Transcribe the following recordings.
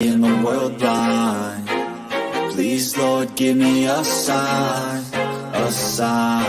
In the world blind, please Lord give me a sign, a sign.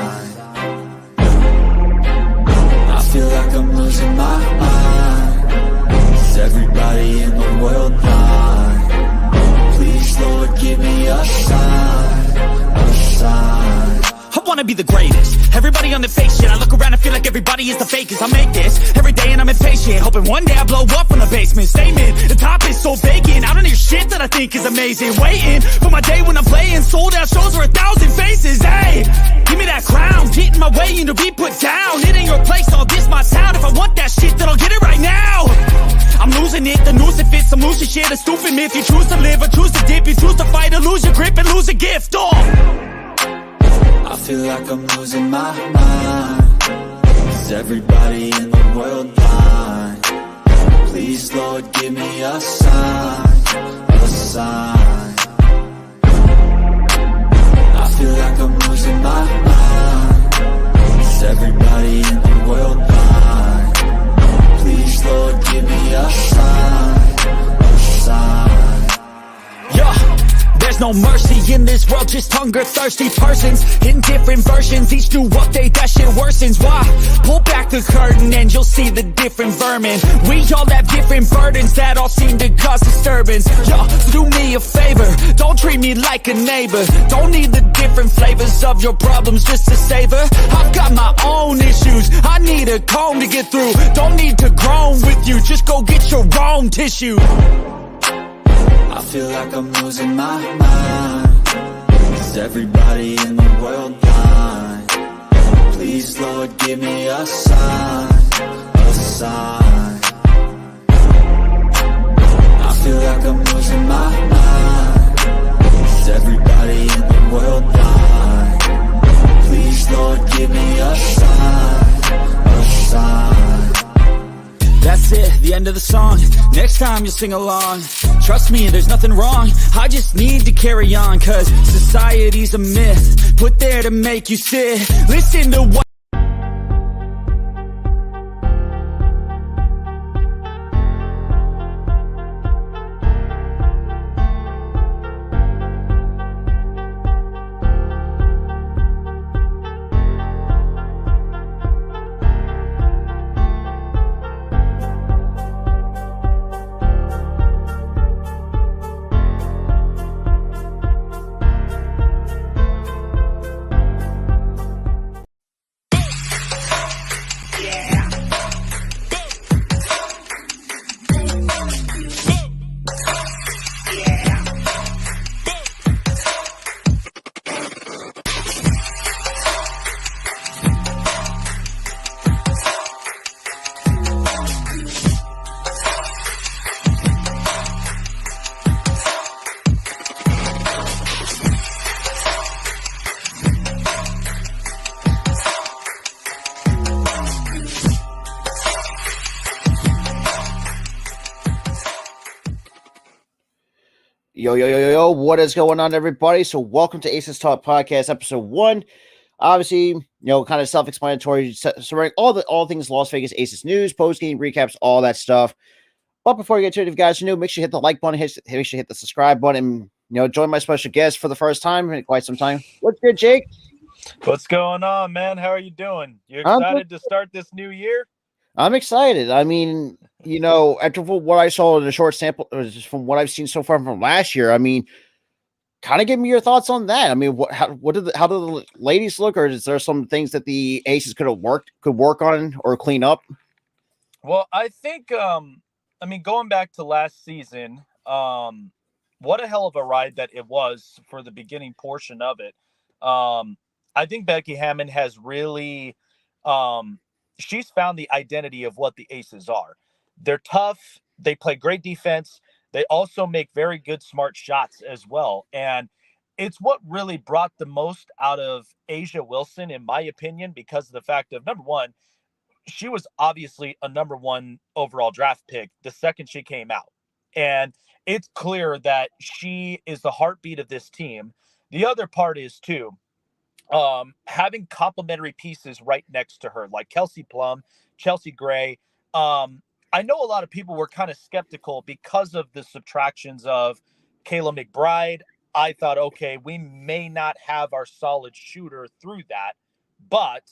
I feel like I'm losing my mind. Is everybody in the world blind? Please Lord give me a sign, a sign. I wanna be the greatest. Everybody on the fake shit. I look around and feel like everybody is the fakest. I make this every day and I'm impatient, hoping one day I blow up from the basement. Statement, the top is so vacant. I don't hear shit that I think is amazing. Waiting for my day when I'm playing sold out shows for 1,000 faces. Hey, give me that crown, get in my way and to be put down. It ain't your place, all this my town. If I want that shit, then I'll get it right now. I'm losing it, the noose it fits. I'm losing shit, a stupid myth. You choose to live or choose to dip. You choose to fight or lose your grip and lose a gift. I feel like I'm losing my mind. Is everybody in the world blind? Please Lord give me a sign, a sign. I feel like I'm losing my mind. Is everybody in the world blind? Please Lord give me a sign, a sign. Yeah. There's no mercy in this world, just hunger-thirsty persons in different versions, each new update, that shit worsens. Why? Pull back the curtain and you'll see the different vermin. We all have different burdens that all seem to cause disturbance. Yo, so do me a favor, don't treat me like a neighbor. Don't need the different flavors of your problems just to savor. I've got my own issues, I need a comb to get through. Don't need to groan with you, just go get your own tissue. I feel like I'm losing my mind. Is everybody in the world blind? Please Lord give me a sign, a sign. I feel like I'm losing my mind. Is everybody in the world blind? Please Lord give me a sign, a sign. That's it, the end of the song. Next time you'll sing along. Trust me, there's nothing wrong. I just need to carry on, cause society's a myth put there to make you sit. Listen to what Yo, what is going on, everybody? So welcome to Aces Talk Podcast, episode 1. Obviously, kind of self-explanatory, surrounding all things Las Vegas Aces news, post-game recaps, all that stuff. But before we get to it, if you guys are new, make sure you hit the like button, make sure you hit the subscribe button, and, join my special guest for the first time in quite some time. What's good, Jake? What's going on, man? How are you doing? You excited to start this new year? I'm excited. I mean, after what I saw in the short sample, just from what I've seen so far from last year, I mean, kind of give me your thoughts on that. I mean, how do the ladies look, or is there some things that the Aces could work on or clean up? Well, I think, going back to last season, what a hell of a ride that it was for the beginning portion of it. I think Becky Hammon has really, she's found the identity of what the Aces are. They're tough. They play great defense. They also make very good, smart shots as well. And it's what really brought the most out of A'ja Wilson, in my opinion, because of the fact of, number one, she was obviously a number 1 overall draft pick the second she came out. And it's clear that she is the heartbeat of this team. The other part is, too, having complementary pieces right next to her, like Kelsey Plum, Chelsea Gray, I know a lot of people were kind of skeptical because of the subtractions of Kayla McBride. I thought, okay, we may not have our solid shooter through that, but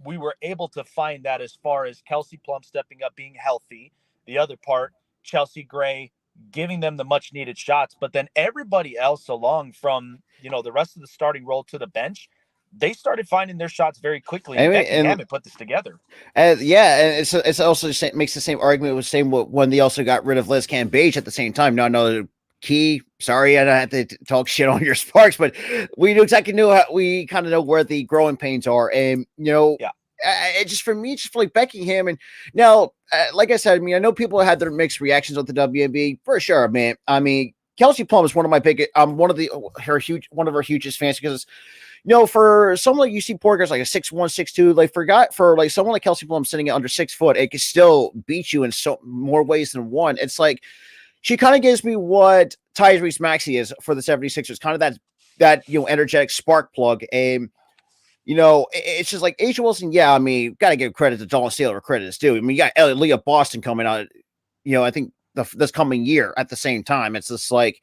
we were able to find that as far as Kelsey Plum stepping up, being healthy. The other part, Chelsea Gray giving them the much needed shots, but then everybody else along from, the rest of the starting role to the bench, they started finding their shots very quickly. And Becky Hammond put this together. Yeah, and it's also makes the same argument with same when they also got rid of Liz Cambage at the same time. Now, another key. Sorry, I don't have to talk shit on your Sparks, but we we kind of know where the growing pains are, and Yeah. It just for me, just like Becky Hammond. Now, like I said, I mean, I know people had their mixed reactions with the WNBA for sure, man. I mean, Kelsey Plum is one of my biggest, one of her hugest fans because, for someone like UC Porter's like a 6'1", 6'2", for someone like Kelsey Plum sitting at under 6 foot, it can still beat you in so more ways than one. It's like she kind of gives me what Tyrese Maxey is for the 76ers, kind of that energetic spark plug. And it's just like A'ja Wilson. Yeah, I mean, got to give credit to Dawn Staley where credit is due. I mean, you got Leah Boston coming out. I think this coming year at the same time. It's just like,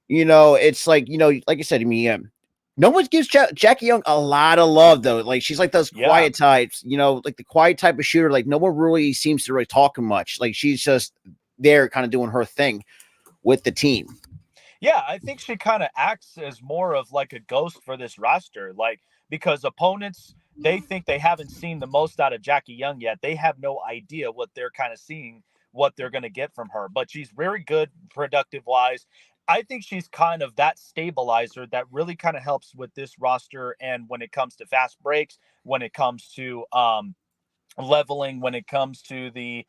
it's like like I said, I mean, no one gives Jackie Young a lot of love though. Like she's like those quiet types, like the quiet type of shooter. Like no one really seems to really talk much. Like she's just there, kind of doing her thing with the team. Yeah, I think she kind of acts as more of like a ghost for this roster. Like, because opponents, they think they haven't seen the most out of Jackie Young yet. They have no idea what they're kind of seeing, what they're going to get from her. But she's very good productive-wise. I think she's kind of that stabilizer that really kind of helps with this roster. And when it comes to fast breaks, when it comes to leveling, when it comes to the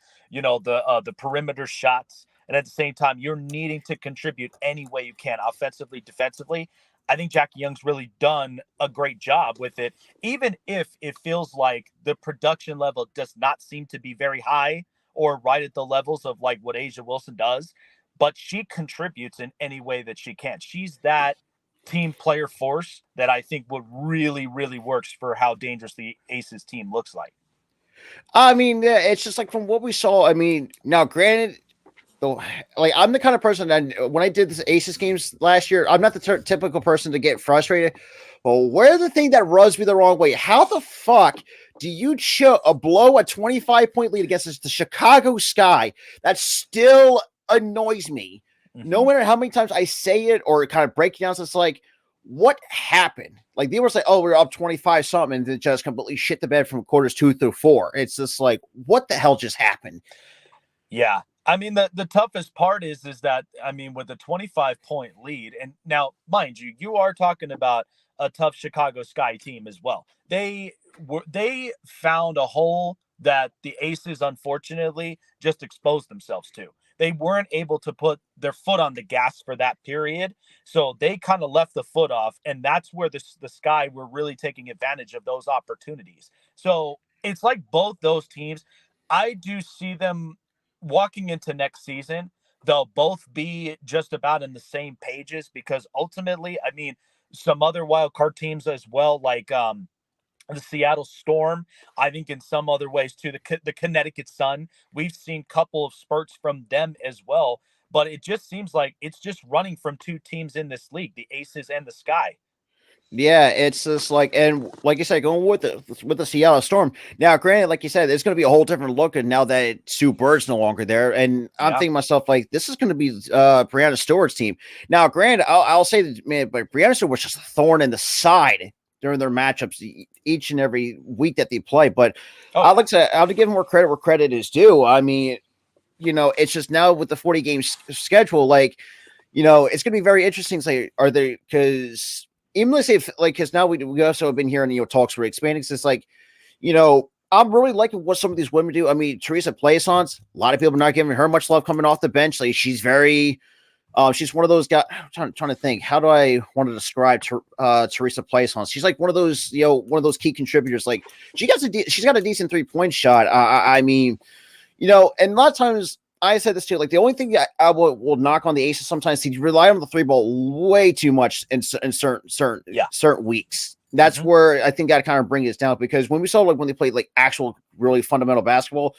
perimeter shots, and at the same time, you're needing to contribute any way you can, offensively, defensively. I think Jackie Young's really done a great job with it, even if it feels like the production level does not seem to be very high or right at the levels of like what A'ja Wilson does, but she contributes in any way that she can. She's that team player force that I think would really, really works for how dangerous the Aces team looks like. I mean, it's just like from what we saw. I mean, now granted, like I'm the kind of person that when I did this Aces games last year, I'm not the typical person to get frustrated. But where the thing that rubs me the wrong way, how the fuck do you blow a 25-point lead against the Chicago Sky? That still annoys me. Mm-hmm. No matter how many times I say it or kind of break it down, so it's like, what happened? Like they were like, oh, we're up 25 something, and then just completely shit the bed from quarters 2 through 4. It's just like, what the hell just happened? Yeah. I mean, the toughest part is that, I mean, with a 25-point lead, and now, mind you, you are talking about a tough Chicago Sky team as well. They found a hole that the Aces, unfortunately, just exposed themselves to. They weren't able to put their foot on the gas for that period, so they kind of left the foot off, and that's where the Sky were really taking advantage of those opportunities. So it's like both those teams, I do see them walking into next season, they'll both be just about in the same pages because ultimately, I mean, some other wild card teams as well, like the Seattle Storm, I think in some other ways too, the Connecticut Sun, we've seen a couple of spurts from them as well, but it just seems like it's just running from two teams in this league, the Aces and the Sky. Yeah, it's just like, and like you said, going with the Seattle Storm. Now, granted, like you said, it's going to be a whole different look, and now that Sue Bird's no longer there, and I'm thinking to myself, like, this is going to be Breanna Stewart's team. Now, granted, I'll say that, man, but Breanna Stewart was just a thorn in the side during their matchups each and every week that they play. But I'll give them more credit where credit is due. I mean, it's just now with the 40 game schedule, like, it's going to be very interesting. Say, are they because. Even let's say, because now we also have been hearing, talks for expanding. So it's like, I'm really liking what some of these women do. I mean, Teresa Plaisance, a lot of people are not giving her much love coming off the bench. Like, she's very, she's one of those guys. I'm trying to think, how do I want to describe Teresa Plaisance? She's like one of those, one of those key contributors. Like, she's got a decent 3-point shot. I mean, and a lot of times. I said this too. Like the only thing that I will knock on the Aces sometimes, they rely on the 3-ball way too much in certain weeks. That's where I think that kind of brings it down because when we saw when they played like actual really fundamental basketball,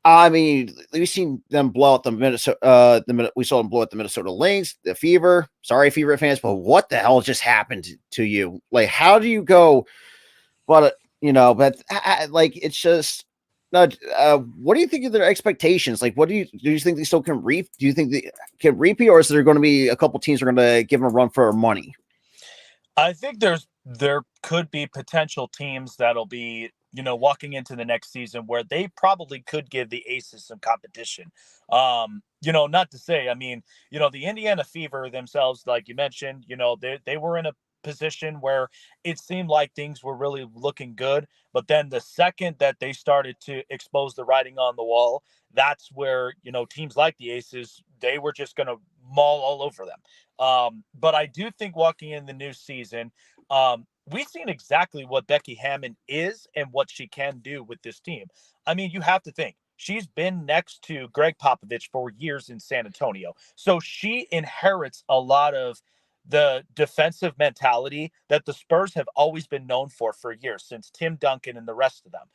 I mean, we've seen them blow out the Minnesota. We saw them blow out the Minnesota Lynx, the Fever. Sorry, Fever fans, but what the hell just happened to you? Like, how do you go? But like it's just. What do you think of their expectations? Like, do you think they still can reap? Do you think they can repeat, or is there going to be a couple teams that are going to give them a run for money? I think there could be potential teams that'll be, walking into the next season where they probably could give the Aces some competition. Not to say, I mean, the Indiana Fever themselves, like you mentioned, they were in a position where it seemed like things were really looking good. But then the second that they started to expose the writing on the wall, that's where, teams like the Aces, they were just going to maul all over them. But I do think walking in the new season, we've seen exactly what Becky Hammon is and what she can do with this team. I mean, you have to think she's been next to Greg Popovich for years in San Antonio. So she inherits a lot of the defensive mentality that the Spurs have always been known for years, since Tim Duncan and the rest of them.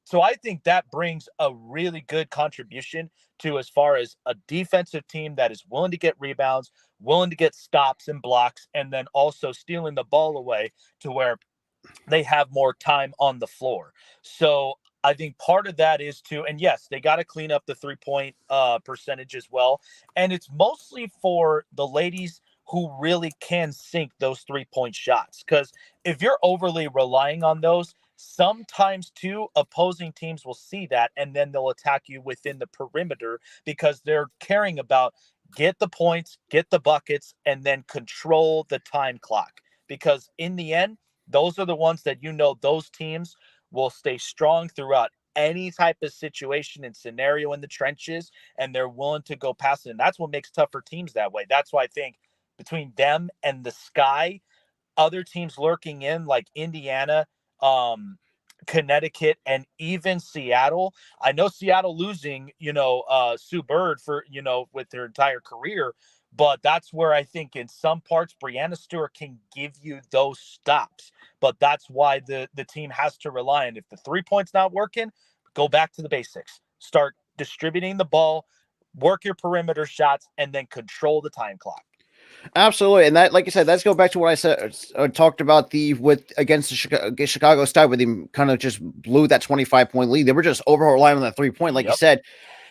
So I think that brings a really good contribution to, as far as a defensive team that is willing to get rebounds, willing to get stops and blocks, and then also stealing the ball away to where they have more time on the floor. So I think part of that is and yes, they got to clean up the 3-point percentage as well. And it's mostly for the ladies who really can sink those 3-point shots. Because if you're overly relying on those, sometimes too, opposing teams will see that and then they'll attack you within the perimeter because they're caring about get the points, get the buckets, and then control the time clock. Because in the end, those are the ones that, those teams will stay strong throughout any type of situation and scenario in the trenches, and they're willing to go past it. And that's what makes tougher teams that way. That's why I think between them and the Sky, other teams lurking in like Indiana, Connecticut, and even Seattle. I know Seattle losing, Sue Bird for, with their entire career, but that's where I think in some parts Breanna Stewart can give you those stops. But that's why the team has to rely on, if the 3-point's not working, go back to the basics. Start distributing the ball, work your perimeter shots, and then control the time clock. Absolutely, and that, like I said, let's go back to what I said. Talked about against the Chicago Sky, where they kind of just blew that 25-point lead. They were just over relying on that 3-point, like you said,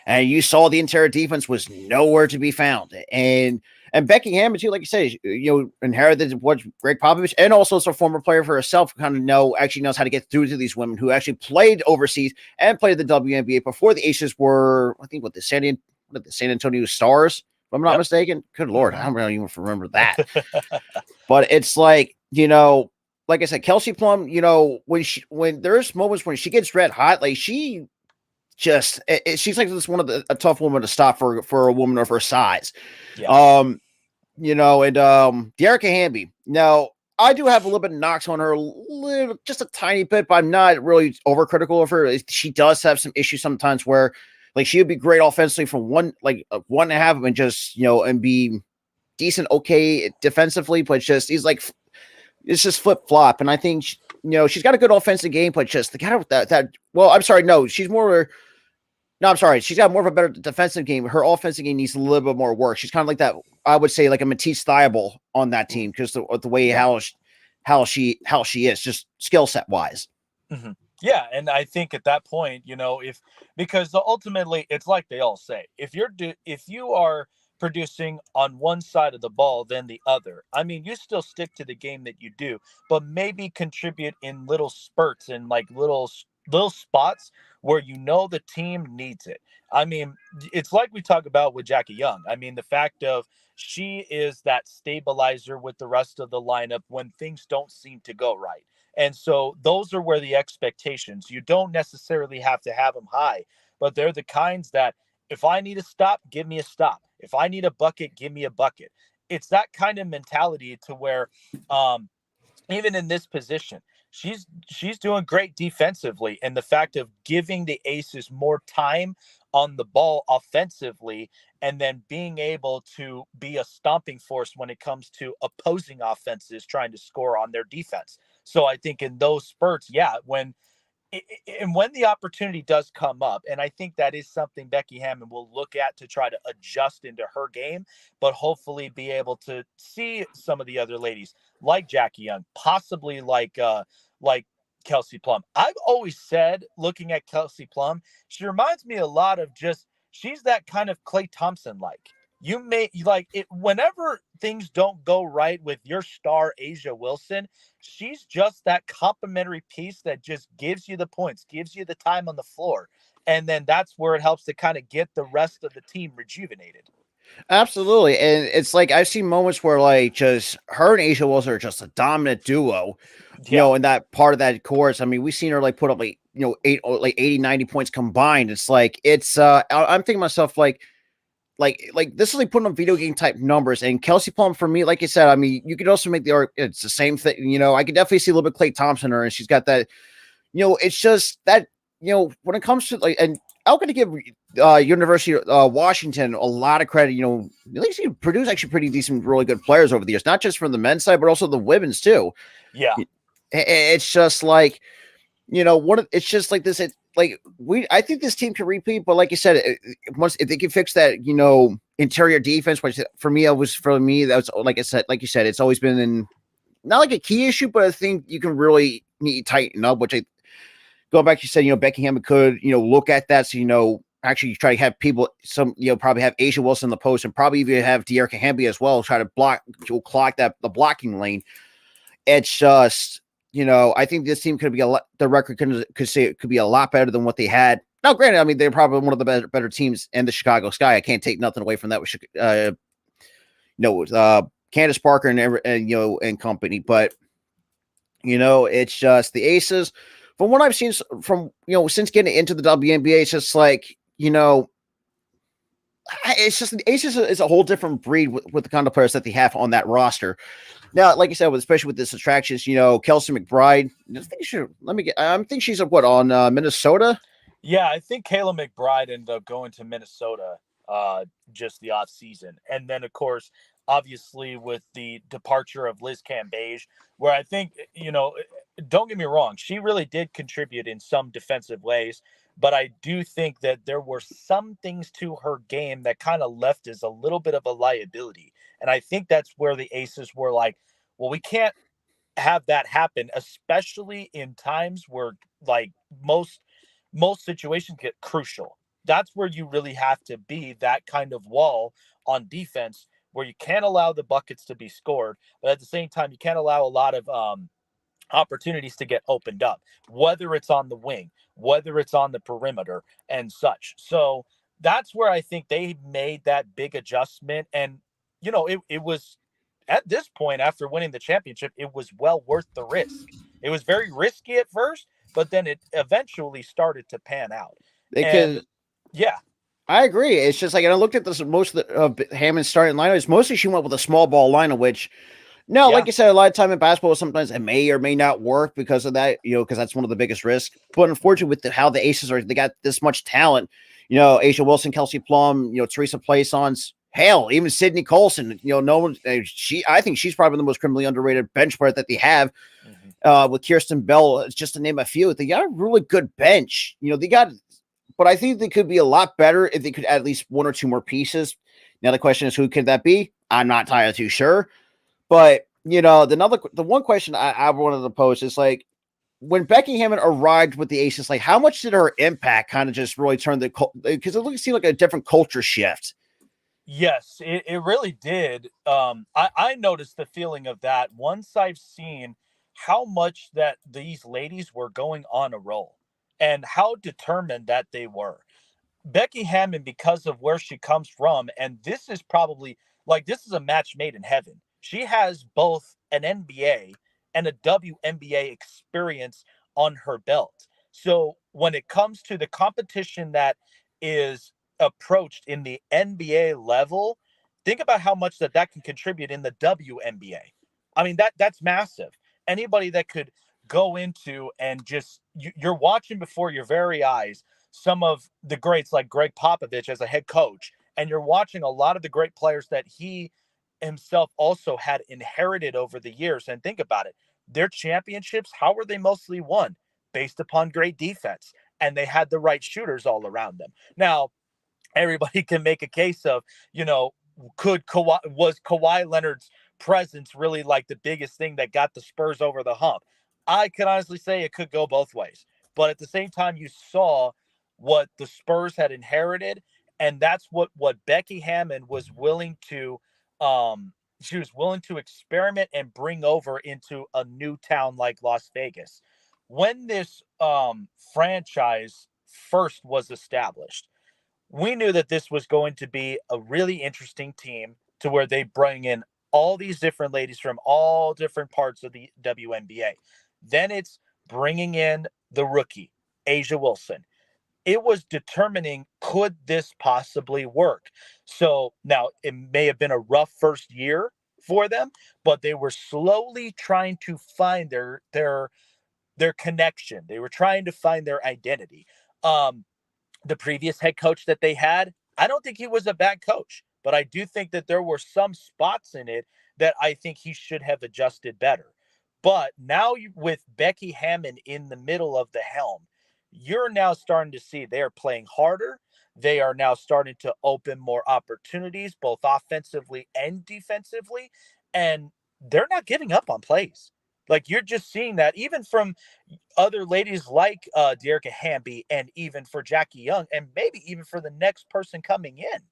and you saw the interior defense was nowhere to be found. And Becky Hammon too, like you said, inherited what Greg Popovich, and also as a former player for herself, kind of actually knows how to get through to these women who actually played overseas and played the WNBA before the Aces were, I think, the San Antonio Stars. If I'm not mistaken. Good Lord, I don't really even remember that. But it's like, like I said, Kelsey Plum, when there's moments when she gets red hot, like she's like this a tough woman to stop for a woman of her size. Yeah. Dearica Hamby. Now, I do have a little bit of knocks on her, just a tiny bit, but I'm not really overcritical of her. She does have some issues sometimes where, like, she would be great offensively from one and a half and just, and be decent, okay, defensively, but it's just flip flop. And I think, she's got a good offensive game, but just the kind of she's got more of a better defensive game. Her offensive game needs a little bit more work. She's kind of like that, I would say, like a Matisse Thybulle on that team, because the way how she is, just skill set wise. Mm-hmm. Yeah, and I think at that point, because ultimately it's like they all say, if you are producing on one side of the ball than the other, I mean, you still stick to the game that you do, but maybe contribute in little spurts and like little spots where the team needs it. I mean, it's like we talk about with Jackie Young. I mean, the fact of she is that stabilizer with the rest of the lineup when things don't seem to go right. And so those are where the expectations, you don't necessarily have to have them high, but they're the kinds that if I need a stop, give me a stop. If I need a bucket, give me a bucket. It's that kind of mentality to where even in this position, she's doing great defensively. And the fact of giving the Aces more time on the ball offensively, and then being able to be a stomping force when it comes to opposing offenses trying to score on their defense. So I think in those spurts, when and when the opportunity does come up, and I think that is something Becky Hammon will look at to try to adjust into her game, but hopefully be able to see some of the other ladies like Jackie Young, possibly like Kelsey Plum. I've always said, looking at Kelsey Plum, she reminds me a lot of just she's that kind of Klay Thompson like. You may like it whenever things don't go right with your star Asia Wilson. She's just that complimentary piece that just gives you the points, gives you the time on the floor. And then that's where it helps to kind of get the rest of the team rejuvenated. Absolutely. And it's like I've seen moments where like just her and Asia Wilson are just a dominant duo, Yeah. in that part of that course. I mean, we've seen her like put up like, 80, 90 points combined. It's like I'm thinking to myself like this is like putting on video game type numbers. And Kelsey Plum, for me, like I said, I mean, you could also make the argument it's the same thing. I could definitely see a little bit Klay Thompson in her, and she's got that. It's just that when it comes to like, and I'm going to give University of Washington a lot of credit. At least you produce actually pretty decent, really good players over the years, not just from the men's side, but also the women's too. Yeah. It's just like, it's just like this. I think this team can repeat, but like you said, once if they can fix that, interior defense, which for me, that was like you said, it's always been not like a key issue, but I think you can really need to tighten up. Which going back, you said, Becky Hammon could, look at that. So, actually try to have people, probably have Asia Wilson in the post, and probably even have Dearica Hamby as well, try to clock the blocking lane. It's just. I think this team could be the record could say it could be a lot better than what they had. Now, granted, I mean, they're probably one of the better teams in the Chicago Sky. I can't take nothing away from that with, Candace Parker and company. But, it's just the Aces. From what I've seen from, since getting into the WNBA, it's just like, it's just the Aces is a whole different breed with the kind of players that they have on that roster. Now, like I said, especially with this attractions, Kelsey McBride. I think she's on Minnesota. Yeah, I think Kayla McBride ended up going to Minnesota just the off season, and then of course, obviously with the departure of Liz Cambage, where I think don't get me wrong, she really did contribute in some defensive ways, but I do think that there were some things to her game that kind of left as a little bit of a liability. And I think that's where the Aces were like, well, we can't have that happen, especially in times where like most situations get crucial. That's where you really have to be that kind of wall on defense where you can't allow the buckets to be scored, but at the same time, you can't allow a lot of opportunities to get opened up, whether it's on the wing, whether it's on the perimeter and such. So that's where I think they made that big adjustment. And it was at this point, after winning the championship, it was well worth the risk. It was very risky at first, but then it eventually started to pan out. Yeah, I agree. It's just like, and I looked at this, most of Hammond's starting lineup, it's mostly she went with a small ball lineup, which, like you said, a lot of time in basketball, sometimes it may or may not work because of that, because that's one of the biggest risks. But unfortunately, with how the Aces they got this much talent, Asia Wilson, Kelsey Plum, Teresa Plaisance, hell, even Sydney Colson, no one, I think she's probably the most criminally underrated bench player that they have. With Kirsten Bell, just to name a few, they got a really good bench. But I think they could be a lot better if they could add at least one or two more pieces. Now the question is, who could that be? I'm not entirely too sure. But the one question I wanted to pose is like, when Becky Hammon arrived with the Aces, like how much did her impact kind of just really turn because it seemed like a different culture shift. Yes, it really did. I noticed the feeling of that once I've seen how much that these ladies were going on a roll and how determined that they were. Becky Hammon, because of where she comes from, and this is probably this is a match made in heaven. She has both an NBA and a WNBA experience on her belt. So when it comes to the competition that is approached in the NBA level, think about how much that can contribute in the WNBA. I mean, that's massive. Anybody that could go into and just you're watching before your very eyes some of the greats like Greg Popovich as a head coach, and you're watching a lot of the great players that he himself also had inherited over the years. And think about it, their championships, how were they mostly won? based upon great defense, and they had the right shooters all around them. Now, everybody can make a case of, was Kawhi Leonard's presence really like the biggest thing that got the Spurs over the hump? I can honestly say it could go both ways. But at the same time, you saw what the Spurs had inherited, and that's what Becky Hammon was willing to she was willing to experiment and bring over into a new town like Las Vegas. When this franchise first was established, we knew that this was going to be a really interesting team, to where they bring in all these different ladies from all different parts of the WNBA. Then it's bringing in the rookie, A'ja Wilson. It was determining, could this possibly work? So now it may have been a rough first year for them, but they were slowly trying to find their connection. They were trying to find their identity. The previous head coach that they had, I don't think he was a bad coach, but I do think that there were some spots in it that I think he should have adjusted better. But now with Becky Hammon in the middle of the helm, you're now starting to see they're playing harder. They are now starting to open more opportunities, both offensively and defensively, and they're not giving up on plays. Like, you're just seeing that even from other ladies like Dearica Hamby, and even for Jackie Young, and maybe even for the next person coming in.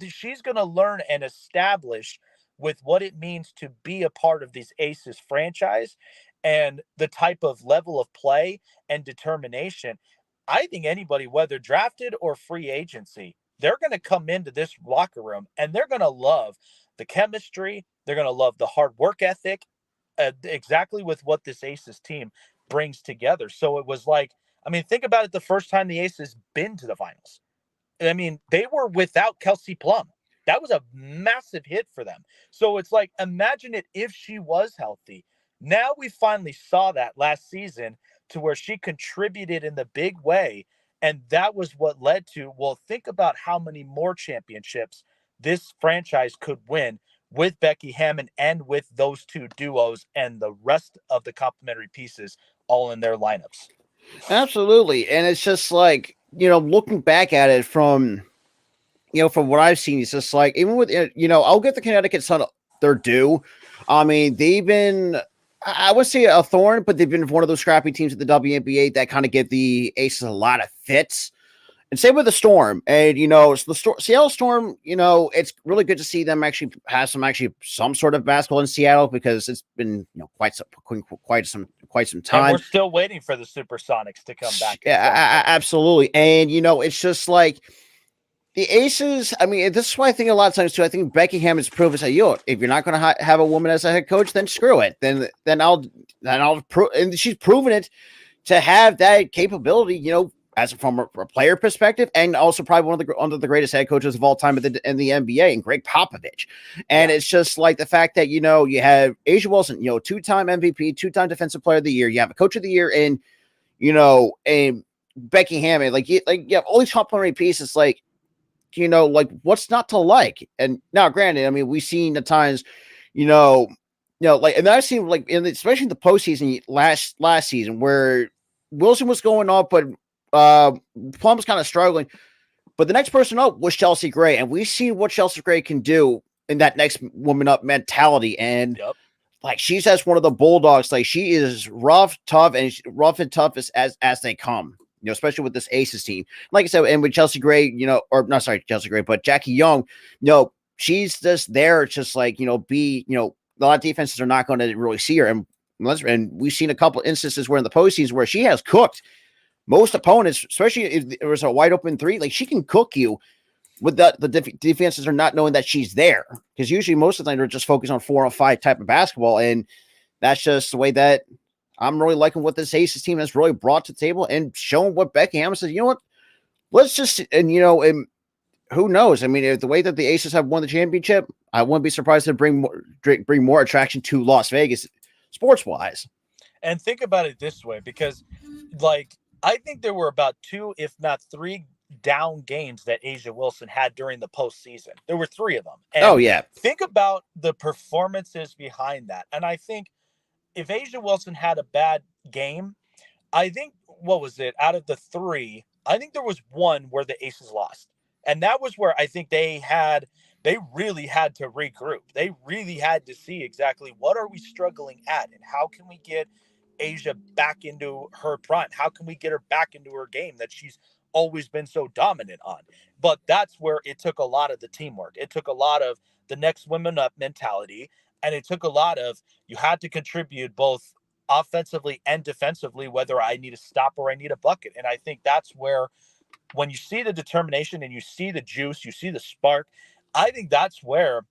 She's gonna learn and establish with what it means to be a part of this Aces franchise, and the type of level of play and determination. I think anybody, whether drafted or free agency, they're going to come into this locker room and they're going to love the chemistry. They're going to love the hard work ethic, exactly with what this Aces team brings together. So it was like, think about it, the first time the Aces been to the finals. They were without Kelsey Plum. That was a massive hit for them. So it's like, imagine it if she was healthy. Now we finally saw that last season, to where she contributed in the big way. And that was what led to, well, think about how many more championships this franchise could win with Becky Hammon and with those two duos and the rest of the complementary pieces all in their lineups. Absolutely. And it's just like, looking back at it from what I've seen, it's just like, even with, I'll get the Connecticut Sun their due. They've been, I would say, a thorn, but they've been one of those scrappy teams at the WNBA that kind of give the Aces a lot of fits. And same with the Storm. And, Seattle Storm, it's really good to see them actually have some sort of basketball in Seattle, because it's been, quite some time. And we're still waiting for the Supersonics to come back. Yeah, absolutely. And, it's just like the Aces. This is why I think a lot of times too, I think Becky Hammon's proven that, if you're not going to have a woman as a head coach, then screw it. Then I'll prove, and she's proven it to have that capability, as from a player perspective, and also probably one of the greatest head coaches of all time in the NBA, and Greg Popovich. And It's just like the fact that, you have A'ja Wilson, 2-time MVP, 2-time defensive player of the year. You have a coach of the year and Becky Hammon, like you have all these complimentary pieces, like, what's not to like? And now, granted, we've seen at times, and I've seen, like, especially in the postseason last season, where Wilson was going up, but Plum was kind of struggling. But the next person up was Chelsea Gray, and we've seen what Chelsea Gray can do in that next woman up mentality. And like, she's as one of the Bulldogs. Like, she is rough and tough as they come. Especially with this Aces team. Like I said, and with Chelsea Gray, or not sorry, Chelsea Gray, but Jackie Young, she's just there. It's just like, a lot of defenses are not going to really see her. And we've seen a couple instances where in the postseason where she has cooked most opponents, especially if there was a wide open three. Like, she can cook you with the defenses are not knowing that she's there. Because usually most of the time they're just focused on 4-on-5 type of basketball. And that's just the way that I'm really liking what this Aces team has really brought to the table, and showing what Becky Hammon says, let's just, and who knows? If the way that the Aces have won the championship, I wouldn't be surprised to bring more attraction to Las Vegas sports wise. And think about it this way, because I think there were about 2, if not 3 down games that A'ja Wilson had during the postseason. There were 3 of them. And think about the performances behind that. And I think if A'ja Wilson had a bad game, I think, what was it? Out of the three, I think there was one where the Aces lost. And that was where I think they really had to regroup. They really had to see exactly what are we struggling at and how can we get Asia back into her prime? How can we get her back into her game that she's always been so dominant on? But that's where it took a lot of the teamwork. It took a lot of the next women up mentality. And it took a lot of, you had to contribute both offensively and defensively, whether I need a stop or I need a bucket. And I think that's where, when you see the determination and you see the juice, you see the spark, I think that's where,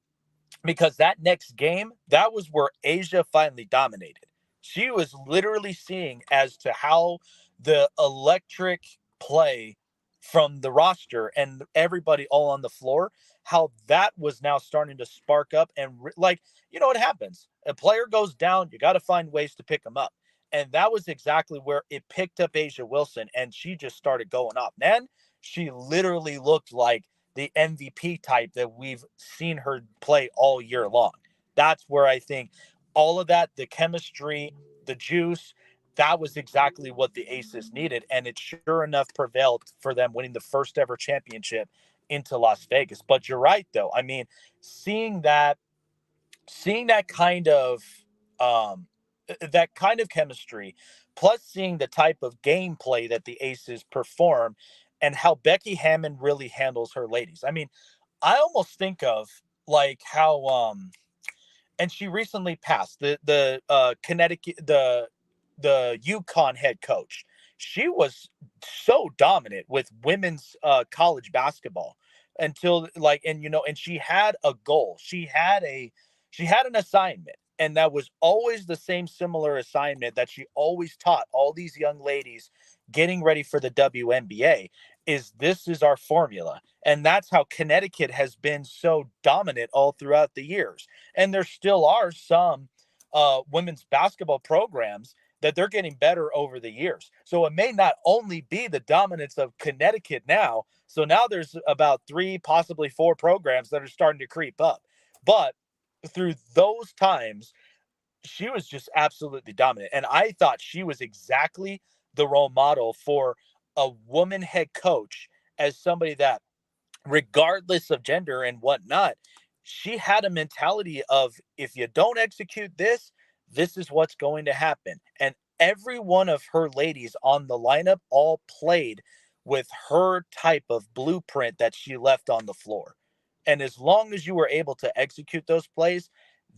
because that next game, that was where Asia finally dominated. She was literally seeing as to how the electric play from the roster and everybody all on the floor, how that was now starting to spark up. And like, what happens? A player goes down, you got to find ways to pick them up. And that was exactly where it picked up Asia Wilson, and she just started going off. Then she literally looked like the MVP type that we've seen her play all year long. That's where I think all of that, the chemistry, the juice, that was exactly what the Aces needed. And it sure enough prevailed for them, winning the first ever championship into Las Vegas. But you're right, though. I mean, seeing that kind of chemistry, plus seeing the type of gameplay that the Aces perform and how Becky Hammon really handles her ladies. I mean, I almost think of like how and she recently passed the Connecticut, the UConn head coach. She was so dominant with women's college basketball until and she had a goal. She had an assignment, and that was always the same similar assignment that she always taught all these young ladies getting ready for the WNBA. This is our formula. And that's how Connecticut has been so dominant all throughout the years. And there still are some women's basketball programs that they're getting better over the years. So it may not only be the dominance of Connecticut now. So now there's about 3, possibly 4 programs that are starting to creep up. But through those times, she was just absolutely dominant. And I thought she was exactly the role model for a woman head coach, as somebody that, regardless of gender and whatnot, she had a mentality of, if you don't execute this, this is what's going to happen. And every one of her ladies on the lineup all played with her type of blueprint that she left on the floor. And as long as you were able to execute those plays,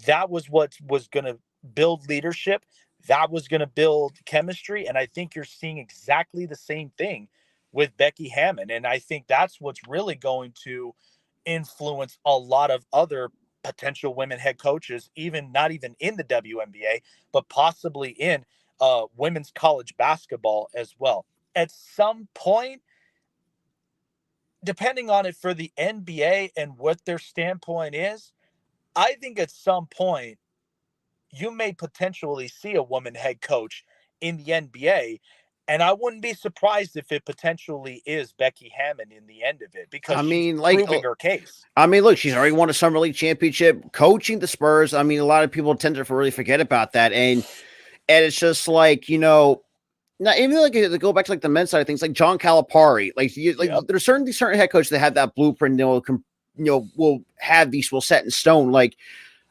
that was what was going to build leadership. That was going to build chemistry. And I think you're seeing exactly the same thing with Becky Hammon. And I think that's what's really going to influence a lot of other potential women head coaches, not even in the WNBA, but possibly in women's college basketball as well. At some point, depending on it for the NBA and what their standpoint is, I think at some point you may potentially see a woman head coach in the NBA. And I wouldn't be surprised if it potentially is Becky Hammon in the end of it, because she's proving her case. I mean, look, she's already won a Summer League championship coaching the Spurs. I mean, a lot of people tend to really forget about that. And it's just like, now, even like to go back to like the men's side of things, like John Calipari, there's certain head coaches that have that blueprint. Will set in stone. Like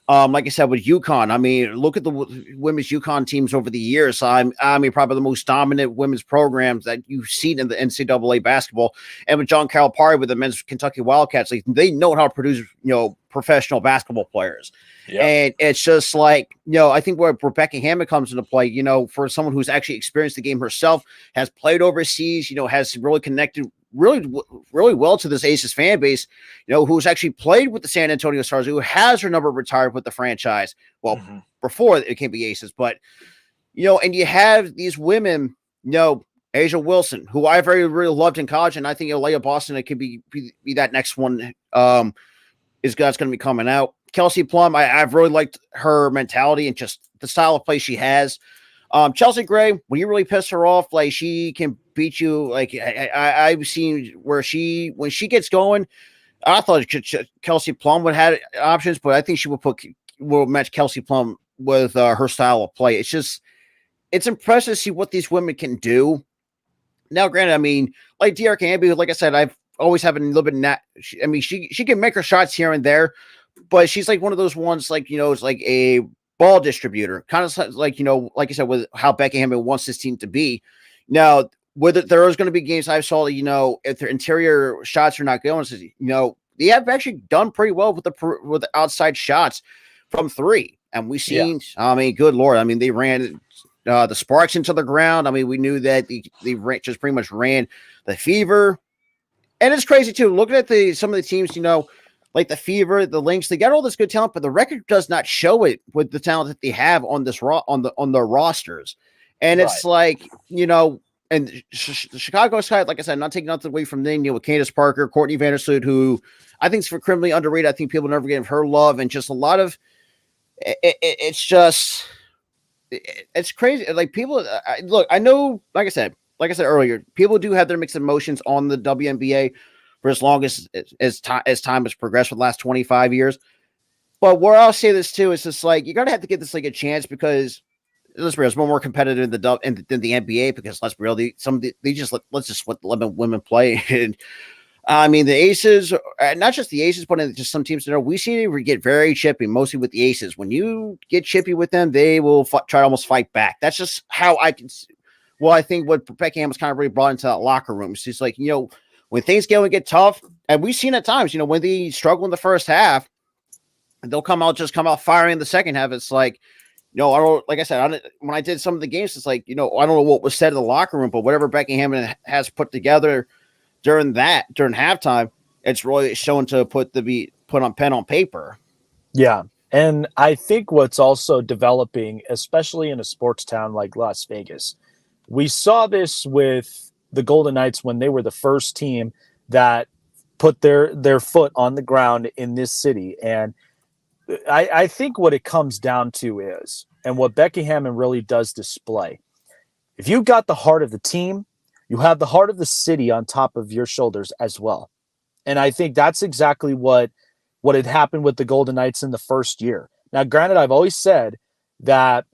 I said with UConn. I mean, look at the women's UConn teams over the years. I mean, probably the most dominant women's programs that you've seen in the NCAA basketball. And with John Calipari with the men's Kentucky Wildcats, like they know how to produce professional basketball players. Yep. And it's just like, I think where Rebecca Hammon comes into play, for someone who's actually experienced the game herself, has played overseas, has really connected really well to this Aces fan base, who's actually played with the San Antonio Stars, who has her number retired with the franchise. Well, before it came to the Aces, but, and you have these women, Asia Wilson, who I really loved in college. And I think Leah Boston, it could be that next one is going to be coming out. Kelsey Plum, I've really liked her mentality and just the style of play she has. Chelsea Gray, when you really piss her off, like she can beat you. Like I've seen where when she gets going, I thought Kelsey Plum would have options, but I think she will match Kelsey Plum with her style of play. It's just, it's impressive to see what these women can do. Now, granted, I mean, like De'Arca Amby, like I said, I've always having a little bit of I mean, she can make her shots here and there, but she's like one of those ones, like, it's like a ball distributor, kind of like, like I said, with how Becky Hammond wants this team to be. Now, whether there is going to be games I saw, if their interior shots are not going, they have actually done pretty well with the outside shots from three. And we've seen, I mean, good Lord, I mean, they ran the Sparks into the ground. I mean, we knew that they just pretty much ran the Fever. And it's crazy too. Looking at some of the teams, like the Fever, the Lynx, they got all this good talent, but the record does not show it with the talent that they have on their rosters. And it's like, and the Chicago Sky, like I said, not taking nothing away from them, with Candace Parker, Courtney Vandersloot, who I think is for criminally underrated. I think people never give her love, and just a lot of it's just it's crazy. Like people, look, I know, like I said earlier, people do have their mixed emotions on the WNBA for as long as time has progressed for the last 25 years. But where I'll say this too is just like you're gonna have to give this like a chance, because let's be real, it's more competitive than the NBA, because let's be real, let's just let women play. And I mean, the Aces, not just the Aces, but just some teams we see them get very chippy, mostly with the Aces. When you get chippy with them, they will try to almost fight back. That's just how I can. Well, I think what Becky Hammond was kind of really brought into that locker room. She's like, when things get tough, and we've seen at times, when they struggle in the first half, they'll come out firing in the second half. It's like, I don't, like I said, when I did some of the games, it's like, I don't know what was said in the locker room, but whatever Becky Hammond has put together during halftime, it's really shown to put on pen on paper. Yeah. And I think what's also developing, especially in a sports town like Las Vegas, we saw this with the Golden Knights when they were the first team that put their foot on the ground in this city. And I think what it comes down to is, and what Becky Hammond really does display, if you've got the heart of the team, you have the heart of the city on top of your shoulders as well. And I think that's exactly what had happened with the Golden Knights in the first year. Now, granted, I've always said that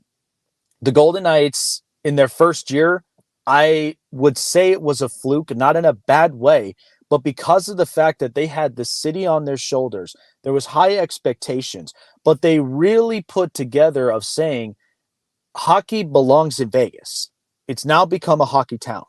the Golden Knights in their first year, I would say it was a fluke, not in a bad way, but because of the fact that they had the city on their shoulders, there was high expectations, but they really put together of saying hockey belongs in Vegas. It's now become a hockey town.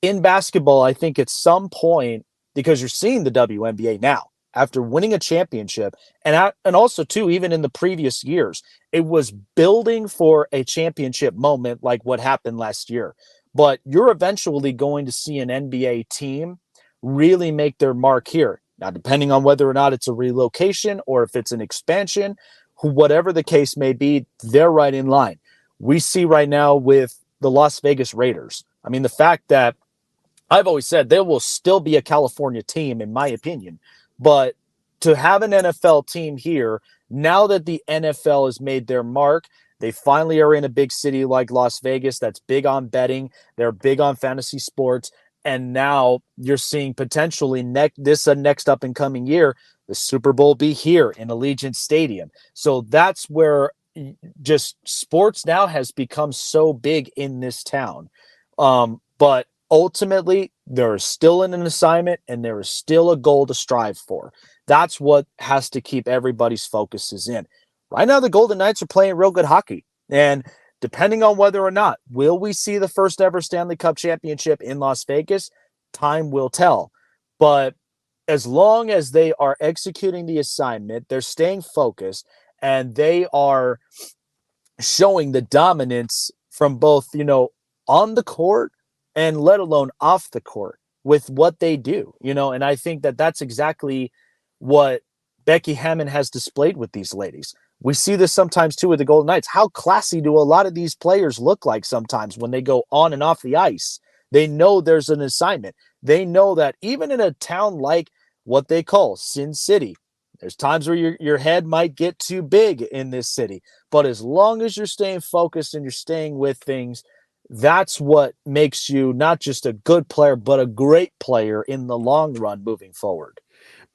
In basketball, I think at some point, because you're seeing the WNBA now, after winning a championship, and also, too, even in the previous years, it was building for a championship moment like what happened last year. But you're eventually going to see an NBA team really make their mark here. Now, depending on whether or not it's a relocation or if it's an expansion, whatever the case may be, they're right in line. We see right now with the Las Vegas Raiders. I mean, the fact that I've always said there will still be a California team, in my opinion, but to have an NFL team here, now that the NFL has made their mark, they finally are in a big city like Las Vegas that's big on betting. They're big on fantasy sports. And now you're seeing potentially next up and coming year, the Super Bowl be here in Allegiant Stadium. So that's where just sports now has become so big in this town. But ultimately, there is still an assignment and there is still a goal to strive for. That's what has to keep everybody's focuses in. Right now, the Golden Knights are playing real good hockey. And depending on whether or not, will we see the first ever Stanley Cup championship in Las Vegas? Time will tell. But as long as they are executing the assignment, they're staying focused, and they are showing the dominance from both, on the court and let alone off the court with what they do, and I think that that's exactly what Becky Hammond has displayed with these ladies. We see this sometimes too with the Golden Knights. How classy do a lot of these players look like sometimes when they go on and off the ice? They know there's an assignment. They know that even in a town like what they call Sin City, there's times where your head might get too big in this city. But as long as you're staying focused and you're staying with things, that's what makes you not just a good player, but a great player in the long run moving forward.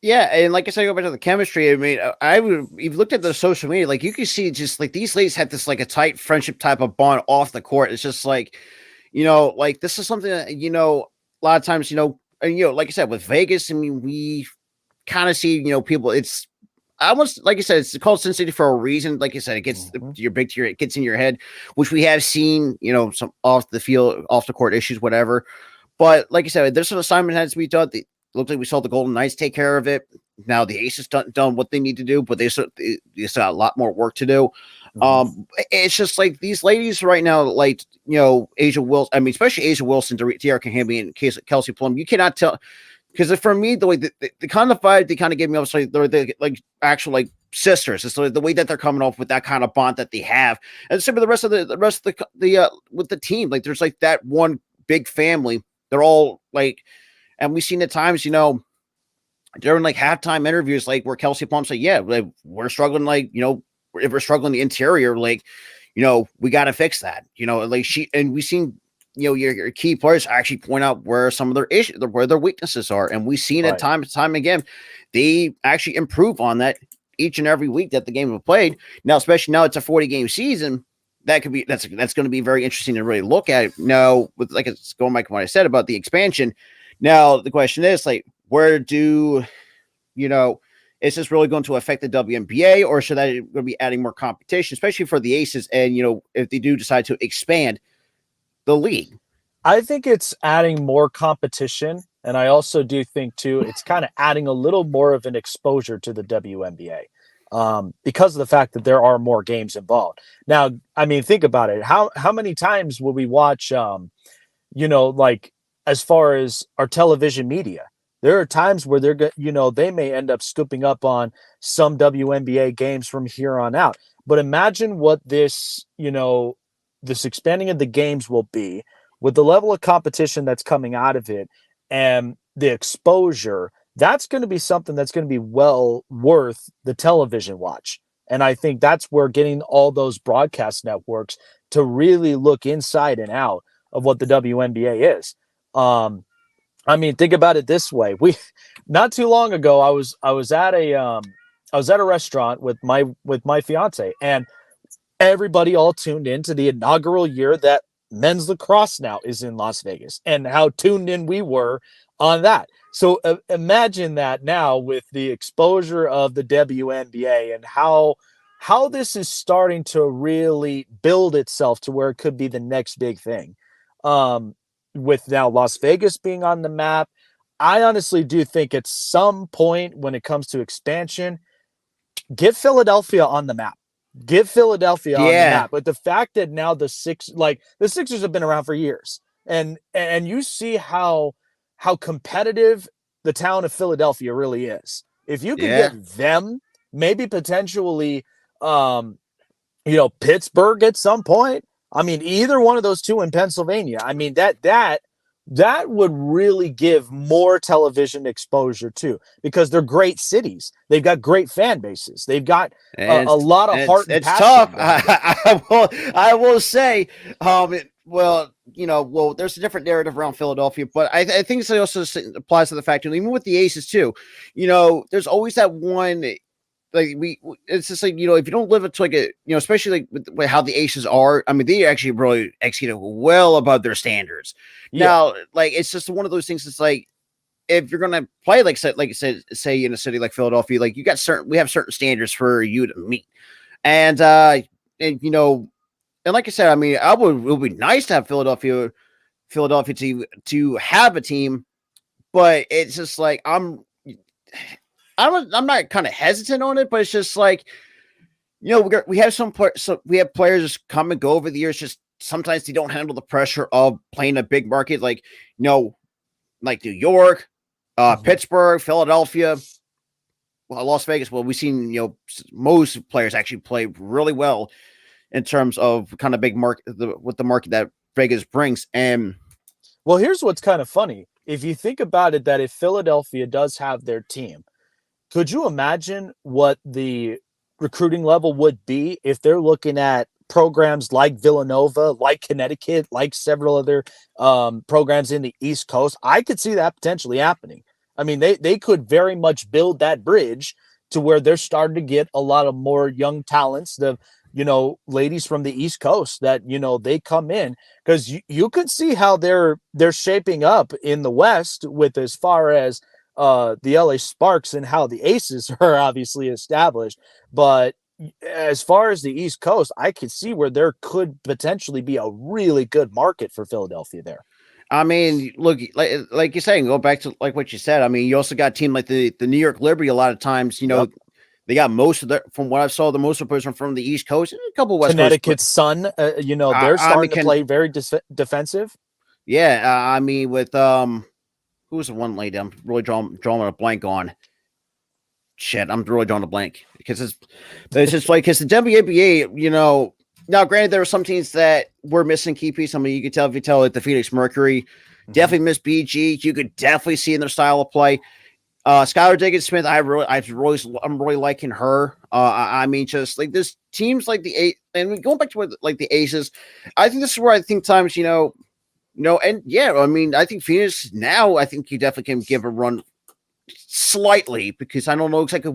Yeah, and like I said, go back to the chemistry. I mean, I would. You've looked at the social media, like you can see, just like these ladies had this like a tight friendship type of bond off the court. It's just like, like this is something that a lot of times, and like I said, with Vegas, I mean, we kind of see, people. It's almost like I said, it's called Sin City for a reason. Like I said, it gets your big tier, it gets in your head, which we have seen, some off the field, off the court issues, whatever. But like I said, this assignment has to be done. Looks like we saw the Golden Knights take care of it. Now the Aces done what they need to do, but they still got a lot more work to do. It's just like these ladies right now, like Asia Wilson. I mean, especially Asia Wilson, Dearica Hamby, and Kelsey Plum. You cannot tell, because for me, the way the kind of vibe they kind of gave me, obviously they're like actual like sisters. It's the way that they're coming off with that kind of bond that they have, and same with the rest of the with the team. Like there's like that one big family. They're all like. And we've seen at times, during like halftime interviews, like where Kelsey Plum said, yeah, like, we're struggling, like, if we're struggling the interior, like, we got to fix that, like we've seen, your key players actually point out where some of their issues, where their weaknesses are. And we've seen it time and time again, they actually improve on that each and every week that the game was played. Now, especially now it's a 40-game season. That's going to be very interesting to really look at. Now, with like it's going back to what I said about the expansion. Now, the question is, like, where is this really going to affect the WNBA, or should that going to be adding more competition, especially for the Aces? And, if they do decide to expand the league? I think it's adding more competition. And I also do think, too, it's kind of adding a little more of an exposure to the WNBA because of the fact that there are more games involved. Now, I mean, think about it. How many times will we watch, like, as far as our television media, there are times where they may end up scooping up on some WNBA games from here on out. But imagine what this expanding of the games will be with the level of competition that's coming out of it and the exposure. That's going to be something that's going to be well worth the television watch. And I think that's where getting all those broadcast networks to really look inside and out of what the WNBA is. I mean, think about it this way. Not too long ago, I was at a restaurant with my fiance, and everybody all tuned in to the inaugural year that men's lacrosse now is in Las Vegas, and how tuned in we were on that. So imagine that now with the exposure of the WNBA and how this is starting to really build itself to where it could be the next big thing. With now Las Vegas being on the map, I honestly do think at some point when it comes to expansion, get Philadelphia on the map. Get Philadelphia on the map. But the fact that now the Sixers have been around for years, and you see how competitive the town of Philadelphia really is. If you could get them, maybe potentially, Pittsburgh at some point. I mean, either one of those two in Pennsylvania. I mean, that would really give more television exposure too, because they're great cities. They've got great fan bases. They've got a lot of heart. It's tough. I will say, there's a different narrative around Philadelphia, but I think it also applies to the fact, even with the Aces too, there's always that one. Like it's just like, if you don't live up to like especially like with how the Aces are, I mean, they actually really executed well above their standards. Yeah. Now, like, it's just one of those things. It's like, if you're going to play, say in a city like Philadelphia, like we have certain standards for you to meet. And like I said, I mean, it would be nice to have Philadelphia to have a team, but it's just like, I'm not kind of hesitant on it, but it's just like, we have players come and go over the years. Just sometimes they don't handle the pressure of playing a big market, like like New York, Pittsburgh, Philadelphia, Las Vegas. Well, we've seen most players actually play really well in terms of kind of big market with the market that Vegas brings. And well, here's what's kind of funny. If you think about it, that if Philadelphia does have their team, could you imagine what the recruiting level would be if they're looking at programs like Villanova, like Connecticut, like several other programs in the East Coast? I could see that potentially happening. I mean, they could very much build that bridge to where they're starting to get a lot of more young talents, the ladies from the East Coast that they come in, because you can see how they're shaping up in the West with as far as the LA Sparks and how the Aces are obviously established. But as far as the East Coast, I could see where there could potentially be a really good market for Philadelphia there. I mean, look, like you're saying, go back to like what you said. I mean, you also got a team like the New York Liberty. A lot of times, Yep. they got most of their, from what I saw, the most of them from the East Coast, and a couple West Connecticut Coast. Sun, they're starting to play very defensive. Yeah, I mean, with who was the one lady I'm really drawing a blank on? Shit, I'm really drawing a blank because it's just like, because the WNBA, now granted there were some teams that were missing key pieces. I mean, you could tell if you tell like the Phoenix Mercury definitely missed BG. You could definitely see in their style of play. Skylar Diggins-Smith, I'm really liking her. I mean, just like this teams like the and going back to like the Aces, I think this is where I think times, and yeah, I mean, I think Phoenix now, I think you definitely can give a run slightly, because I don't know exactly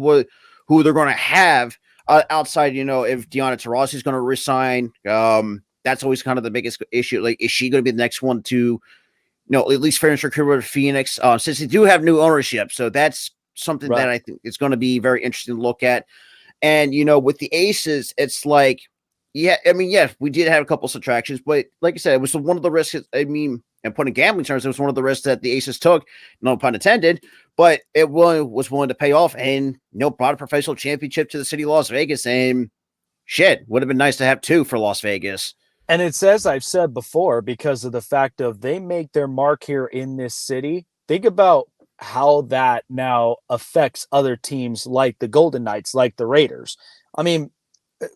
who they're going to have outside, if Deonna Taurasi is going to resign. That's always kind of the biggest issue. Like, is she going to be the next one to, at least finish her career with Phoenix? Since they do have new ownership, so that's something that I think is going to be very interesting to look at. And with the Aces, it's like, yeah, I mean, yeah, we did have a couple subtractions, but like I said, it was one of the risks. I mean, and putting gambling terms, it was one of the risks that the Aces took, no pun intended, but it was willing to pay off and, brought a professional championship to the city of Las Vegas. And shit, would have been nice to have two for Las Vegas. And it's, as I've said before, because of the fact of they make their mark here in this city. Think about how that now affects other teams like the Golden Knights, like the Raiders. I mean,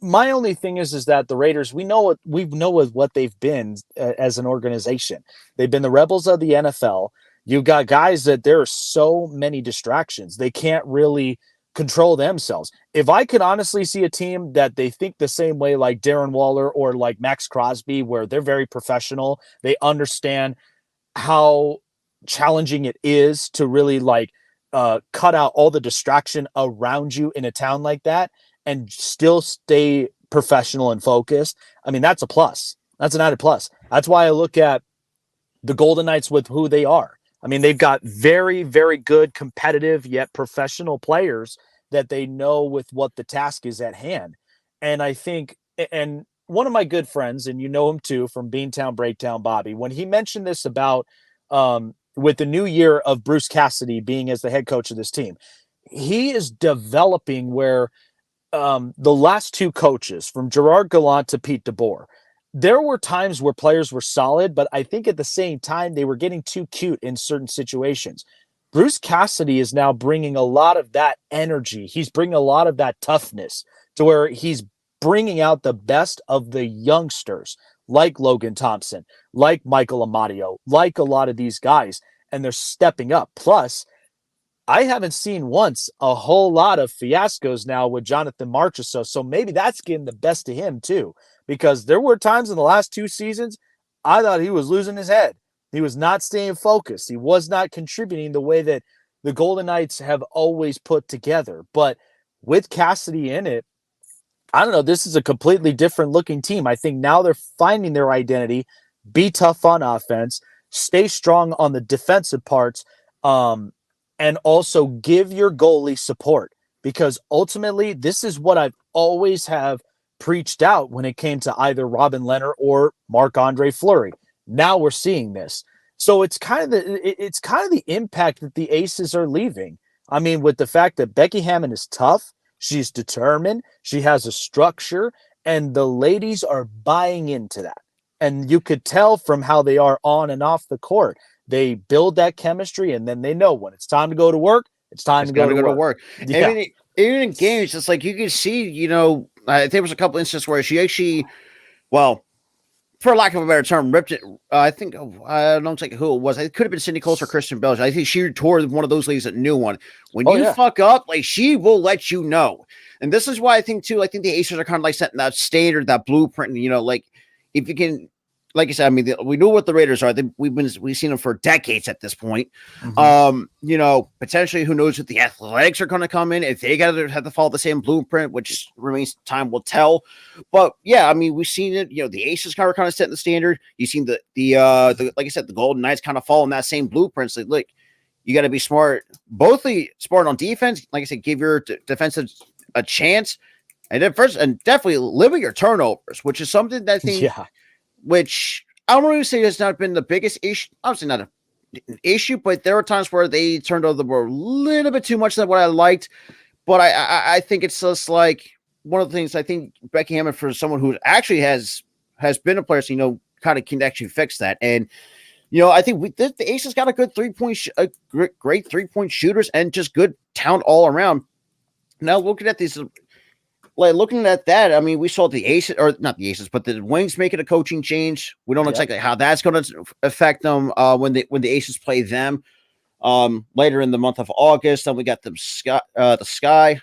my only thing is that the Raiders, we know what they've been as an organization. They've been the rebels of the NFL. You've got guys that there are so many distractions. They can't really control themselves. If I could honestly see a team that they think the same way, like Darren Waller or like Max Crosby, where they're very professional, they understand how challenging it is to really cut out all the distraction around you in a town like that and still stay professional and focused. I mean, that's a plus. That's an added plus. That's why I look at the Golden Knights with who they are. I mean, they've got very, very good, competitive, yet professional players that they know with what the task is at hand. And I think, and one of my good friends, and you know him too, from Beantown Breakdown, Bobby, when he mentioned this about with the new year of Bruce Cassidy being as the head coach of this team, he is developing where the last two coaches, from Gerard Gallant to Pete DeBoer, there were times where players were solid, but I think at the same time, they were getting too cute in certain situations. Bruce Cassidy is now bringing a lot of that energy. He's bringing a lot of that toughness to where he's bringing out the best of the youngsters, like Logan Thompson, like Michael Amadio, like a lot of these guys, and they're stepping up. Plus, I haven't seen once a whole lot of fiascos now with Jonathan Marchessault, so maybe that's getting the best of him too. Because there were times in the last two seasons, I thought he was losing his head. He was not staying focused. He was not contributing the way that the Golden Knights have always put together. But with Cassidy in it, I don't know, this is a completely different looking team. I think now they're finding their identity, be tough on offense, stay strong on the defensive parts, and also give your goalie support. Because ultimately, this is what I've always have preached out when it came to either Robin Lehner or Marc-Andre Fleury. Now we're seeing this. So it's kind of the impact that the Aces are leaving. I mean, with the fact that Becky Hammon is tough, she's determined, she has a structure, and the ladies are buying into that. And you could tell from how they are on and off the court. They build that chemistry, and then they know when it's time to go to work, it's time to go to work. Yeah. I mean, even in games, it's like you can see, there was a couple instances where she actually, well, for lack of a better term, ripped it. I think, I don't think who it was. It could have been Cindy Coles or Kristen Belge. I think she tore one of those ladies that knew one. When you fuck up, like, she will let you know. And this is why I think, too, the Aces are kind of like setting that standard, that blueprint, like, if you can, like I said, I mean, we know what the Raiders are. We've seen them for decades at this point. You know, potentially, who knows if the Athletics are going to come in, if they got to have to follow the same blueprint, which remains time will tell. But yeah, I mean, we've seen it. You know, the Aces kind of setting the standard. You've seen the like I said, the Golden Knights kind of following that same blueprint. So, like, you got to be smart, smart on defense. Like I said, give your defensive a chance, and then definitely limit your turnovers, which is something that I think. Yeah. Which I don't really say has not been the biggest issue. Obviously not an issue, but there were times where they turned over the ball a little bit too much than what I liked. But I think it's just like one of the things I think Becky Hammon, for someone who actually has been a player, so, you know, kind of can actually fix that. And, you know, I think the Aces got a good great 3-point shooters and just good talent all around. Now looking at these. Like looking at that, I mean, we saw the Aces, or not the Aces, but the Wings making a coaching change. We don't know exactly how that's going to affect them when the Aces play them later in the month of August. Then we got the Sky.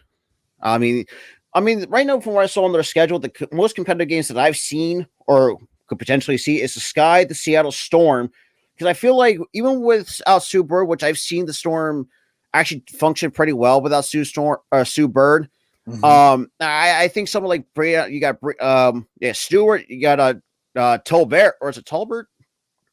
I mean, right now from what I saw on their schedule, the most competitive games that I've seen or could potentially see is the Sky, the Seattle Storm, because I feel like even without Sue Bird, which I've seen the Storm actually function pretty well without Sue Bird. I think someone like Bria, you got Stewart, you got Tolbert, or is it Tolbert?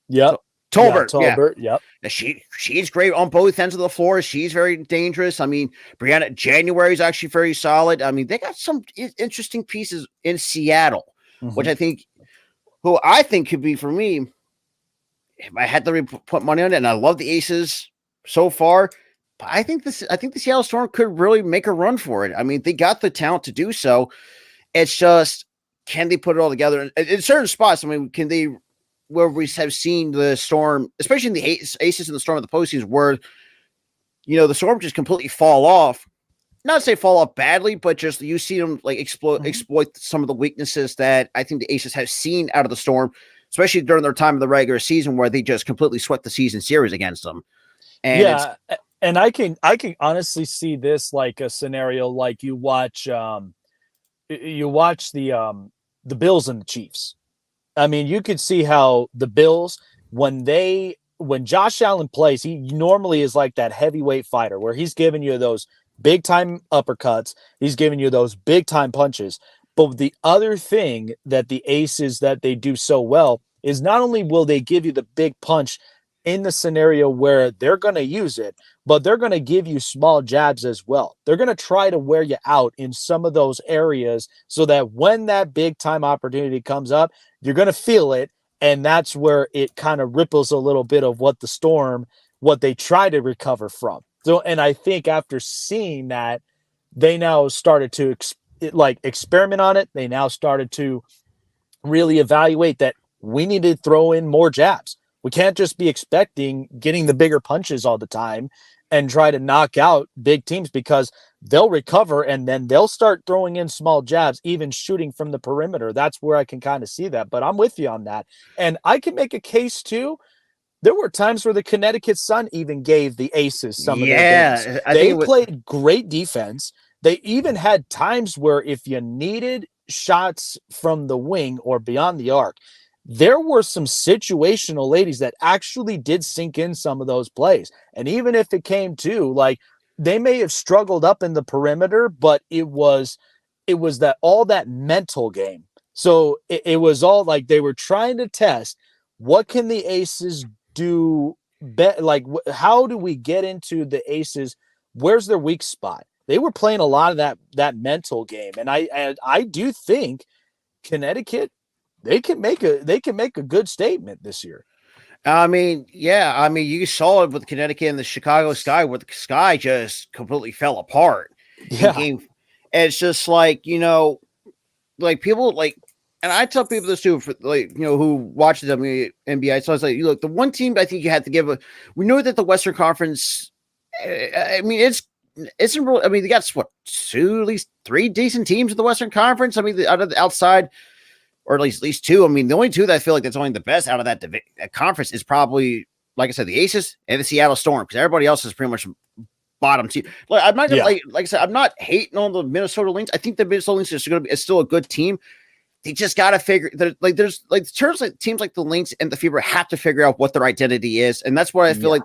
Yep. Tolbert. Tolbert, yep. She's great on both ends of the floor. She's very dangerous. I mean, Brianna January is actually very solid. I mean, they got some interesting pieces in Seattle, which I think could be, for me, if I had to put money on it, and I love the Aces so far. But I think the Seattle Storm could really make a run for it. I mean, they got the talent to do so. It's just, can they put it all together in certain spots? I mean, can they, where we have seen the Storm, especially in the Aces and the Storm of the postseason, where, you know, the Storm just completely fall off. Not say fall off badly, but just you see them like exploit some of the weaknesses that I think the Aces have seen out of the Storm, especially during their time of the regular season, where they just completely swept the season series against them. And and I can honestly see this like a scenario like you watch the Bills and the Chiefs. I mean, you could see how the Bills, when Josh Allen plays, he normally is like that heavyweight fighter where he's giving you those big time uppercuts, he's giving you those big time punches. But the other thing that the Aces that they do so well is not only will they give you the big punch in the scenario where they're going to use it, but they're going to give you small jabs as well. They're going to try to wear you out in some of those areas so that when that big time opportunity comes up, you're going to feel it. And that's where it kind of ripples a little bit of what the Storm, what they try to recover from. So, and I think after seeing that, they now started to experiment on it. They now started to really evaluate that we need to throw in more jabs. We can't just be expecting getting the bigger punches all the time and try to knock out big teams, because they'll recover and then they'll start throwing in small jabs, even shooting from the perimeter. That's where I can kind of see that. But I'm with you on that. And I can make a case too. There were times where the Connecticut Sun even gave the Aces some of their games. They played great defense. They even had times where if you needed shots from the wing or beyond the arc, there were some situational ladies that actually did sink in some of those plays. And even if it came to, like, they may have struggled up in the perimeter, but it was that all that mental game. So it was all like they were trying to test, what can the Aces do? How do we get into the Aces? Where's their weak spot? They were playing a lot of that mental game. And I do think Connecticut, they can make a good statement this year. I mean, yeah. I mean, you saw it with Connecticut and the Chicago Sky, where the Sky just completely fell apart. Yeah. And it's just like, you know, like people like, and I tell people this too, for like, you know, who watch the NBA. So I was like, look, the one team I think you had to give we know that the Western Conference, I mean, isn't really, I mean, they got what, at least 3 decent teams in the Western Conference. I mean, out of the outside, or at least 2. I mean, the only 2 that I feel like that's only the best out of that conference is probably, like I said, the Aces and the Seattle Storm, because everybody else is pretty much bottom team. Like, I'm not gonna, like I said, I'm not hating on the Minnesota Lynx. I think the Minnesota Lynx is still a good team. they just got to figure like there's like teams like the Lynx and the Fever have to figure out what their identity is, and that's what I feel like.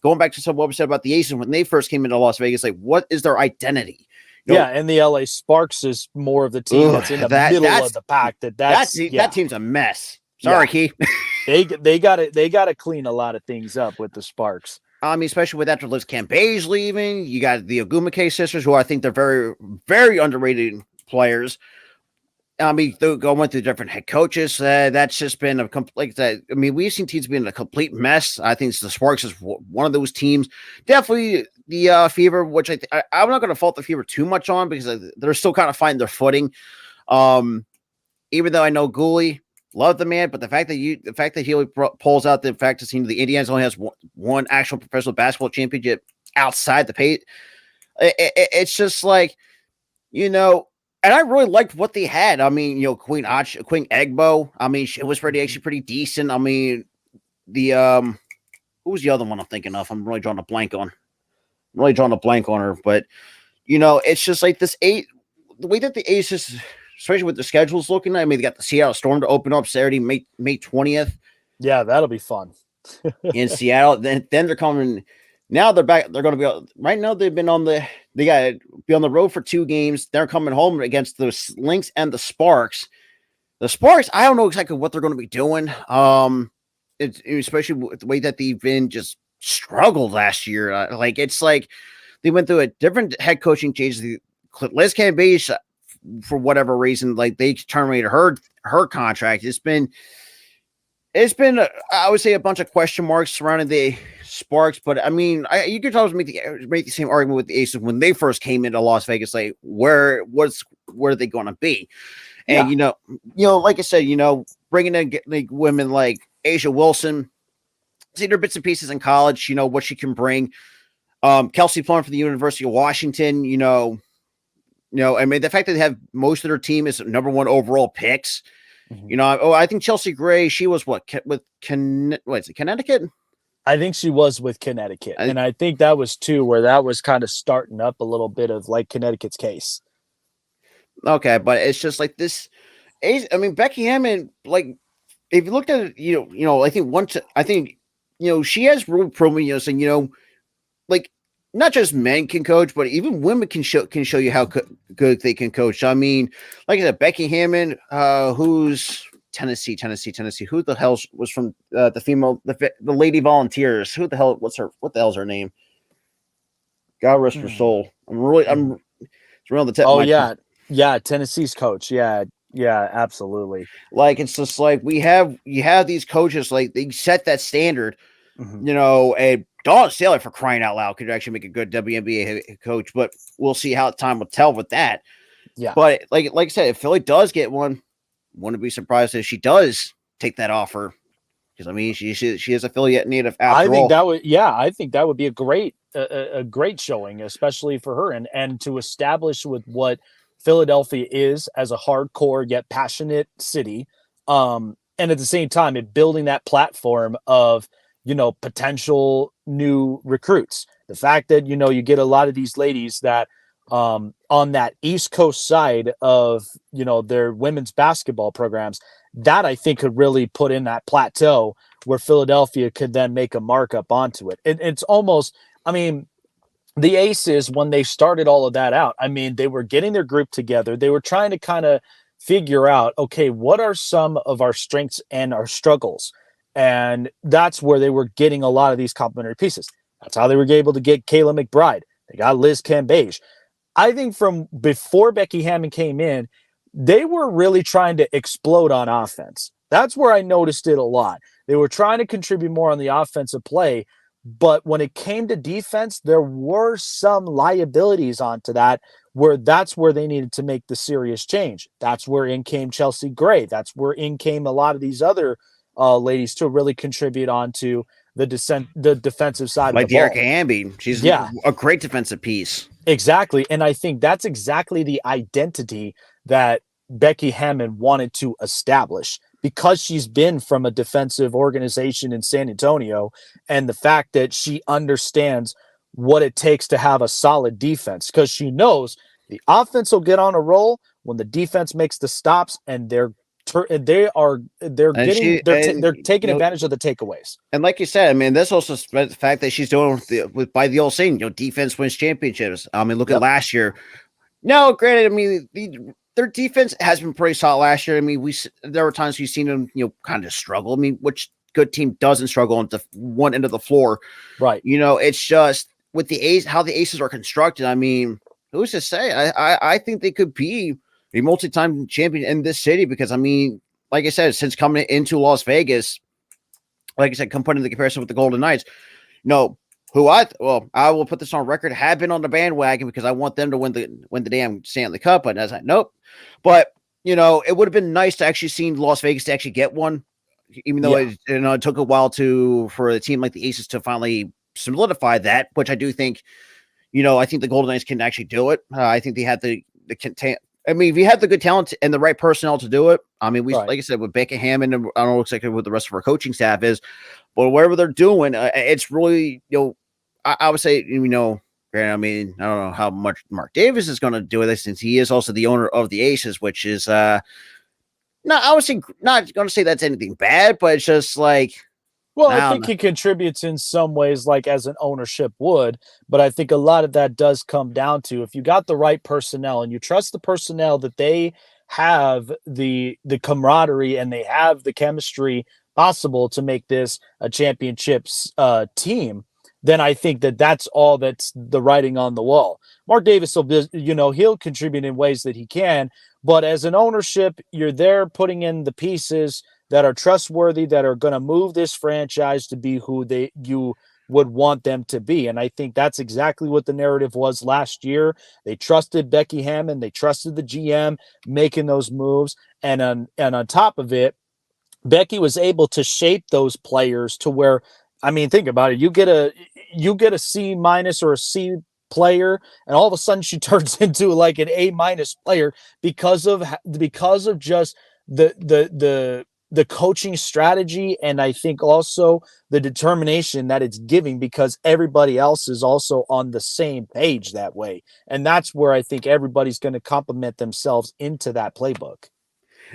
Going back to some what we said about the Aces when they first came into Las Vegas, like what is their identity? And the LA Sparks is more of the team that's in the middle of the pack. That team's a mess. Sorry, Key. they got to clean a lot of things up with the Sparks. I mean, especially with after Liz Cambage leaving, you got the Ogumake sisters, who I think they're very, very underrated players. I mean, they're going through different head coaches. That's just been a complete. I mean, we've seen teams being a complete mess. I think the Sparks is one of those teams. Definitely the Fever, which I'm not going to fault the Fever too much on because they're still kind of finding their footing. Even though I know Gooley, love the man, but the fact that he pulls out the fact that the Indians only has one actual professional basketball championship outside the pay, it's just like, and I really liked what they had. I mean, Queen Egbo. I mean, it was actually pretty decent. I mean, who was the other one I'm thinking of? I'm really drawing a blank on her. But it's just like the way that the Aces, especially with the schedules looking. I mean, they got the Seattle Storm to open up Saturday, May 20th. Yeah, that'll be fun in Seattle. Then they're coming. Now they're back. They're going to be right now. They got to be on the road for 2 games. They're coming home against the Lynx and the Sparks. The Sparks, I don't know exactly what they're going to be doing. Especially with the way that they've been just struggled last year. It's like they went through a different head coaching change. Liz Cambage, for whatever reason, like they terminated her contract. It's been I would say a bunch of question marks surrounding the Sparks, but I mean, you could always make the same argument with the Aces when they first came into Las Vegas. Like, where are they going to be? And like I said, bringing in like women like Asia Wilson, see their bits and pieces in college. What she can bring. Kelsey Plum from the University of Washington. I mean, the fact that they have most of their team is number 1 overall picks. Mm-hmm. I think Chelsea Gray, she was what is it, Connecticut? I think she was with Connecticut. And I think that was too, where that was kind of starting up a little bit of like Connecticut's case. Okay. But it's just like this. I mean, Becky Hammon, like, if you looked at it, I think she has really proven, saying, like, not just men can coach, but even women can show you how good they can coach. I mean, like I said, Becky Hammon, who's Tennessee. Who the hell was from the Lady Volunteers? Who the hell? What the hell's her name? God rest her soul. It's real on the tip. Oh yeah, Tennessee's coach. Yeah, absolutely. Like it's just like you have these coaches, like they set that standard. Mm-hmm. And Dawn Staley, for crying out loud, could actually make a good WNBA coach, but we'll see how time will tell with that. Yeah. But like I said, if Philly does get one, wouldn't be surprised if she does take that offer. Because I mean, she is a Philly native after all. I think that would be a great showing, especially for her, and to establish with what Philadelphia is as a hardcore yet passionate city, and at the same time, building that platform of potential new recruits. The fact that, you get a lot of these ladies that on that East Coast side of, their women's basketball programs, that I think could really put in that plateau where Philadelphia could then make a markup onto it. It's almost, I mean, the Aces, when they started all of that out, I mean, they were getting their group together. They were trying to kind of figure out, okay, what are some of our strengths and our struggles? And that's where they were getting a lot of these complementary pieces. That's how they were able to get Kayla McBride. They got Liz Cambage. I think from before Becky Hammon came in, they were really trying to explode on offense. That's where I noticed it a lot. They were trying to contribute more on the offensive play, but when it came to defense, there were some liabilities onto that, where that's where they needed to make the serious change. That's where in came Chelsea Gray. That's where in came a lot of these other ladies to really contribute onto the defensive side like of the ball. Like Dearica Hamby. She's a great defensive piece. Exactly. And I think that's exactly the identity that Becky Hammon wanted to establish, because she's been from a defensive organization in San Antonio, and the fact that she understands what it takes to have a solid defense, because she knows the offense will get on a roll when the defense makes the stops, and they're they're And she and they're taking you know, advantage of the takeaways. and like you said, I mean, this also the fact that she's doing by the old saying, defense wins championships. I mean, look at Yep. last year. No, granted, I mean, their defense has been pretty solid last year. I mean, there were times we've seen them, kind of struggle. I mean, which good team doesn't struggle on the one end of the floor? Right. It's just with the Ace, how the Aces are constructed. I mean, who's to say? I think they could be a multi-time champion in this city because, I mean, like I said, since coming into Las Vegas, like I said, come put in the comparison with the Golden Knights, who I will put this on record, have been on the bandwagon because I want them to win the damn Stanley Cup. But as I nope, but it would have been nice to actually see Las Vegas to actually get one, even though it took a while for a team like the Aces to finally solidify that. Which I do think, I think the Golden Knights can actually do it. I think they had the I mean, if you have the good talent and the right personnel to do it, I mean, like I said, with Becca Hammond, and I don't know exactly what the rest of our coaching staff is, but whatever they're doing, it's really, I would say, granted, I mean, I don't know how much Mark Davis is going to do with this since he is also the owner of the Aces, which is, I would say not going to say that's anything bad, but it's just like, well, I think he contributes in some ways, like as an ownership would, but I think a lot of that does come down to if you got the right personnel and you trust the personnel that they have the camaraderie and they have the chemistry possible to make this a championships team, then I think that's all that's the writing on the wall. Mark Davis will, he'll contribute in ways that he can, but as an ownership, you're there putting in the pieces that are trustworthy, that are going to move this franchise to be who you would want them to be. And I think that's exactly what the narrative was last year. They trusted Becky Hammond. They trusted the GM making those moves. And on top of it, Becky was able to shape those players to where, I mean, think about it. You get a C- or a C player, and all of a sudden she turns into like an A- player because of just the coaching strategy, and I think also the determination that it's giving because everybody else is also on the same page that way. And that's where I think everybody's going to complement themselves into that playbook.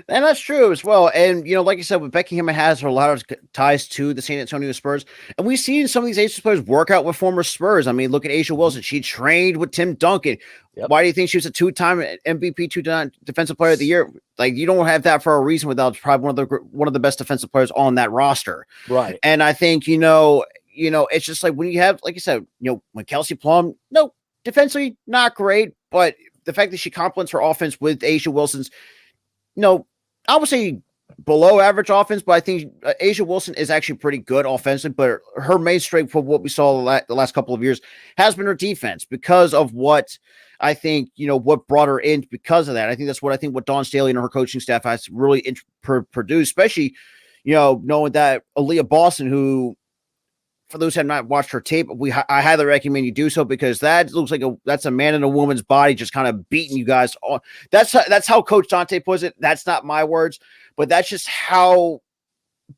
And that's true as well. And, like you said, with Becky Hammond has a lot of ties to the San Antonio Spurs. And we've seen some of these Aces players work out with former Spurs. I mean, look at A'ja Wilson. She trained with Tim Duncan. Yep. Why do you think she was a two-time MVP, two-time Defensive Player of the Year? Like, you don't have that for a reason without probably one of the best defensive players on that roster. Right. And I think, it's just like when you have, like you said, when Kelsey Plum, defensively, not great, but the fact that she complements her offense with A'ja Wilson's, I would say below average offense, but I think A'ja Wilson is actually pretty good offensive, but her main strength for what we saw the last couple of years has been her defense because of what I think, what brought her in because of that. I think that's what Dawn Staley and her coaching staff has really produced, especially, knowing that Aaliyah Boston, who, for those who have not watched her tape, I highly recommend you do so because that looks like that's a man and a woman's body just kind of beating you guys on. That's how Coach Dante puts it. That's not my words, but that's just how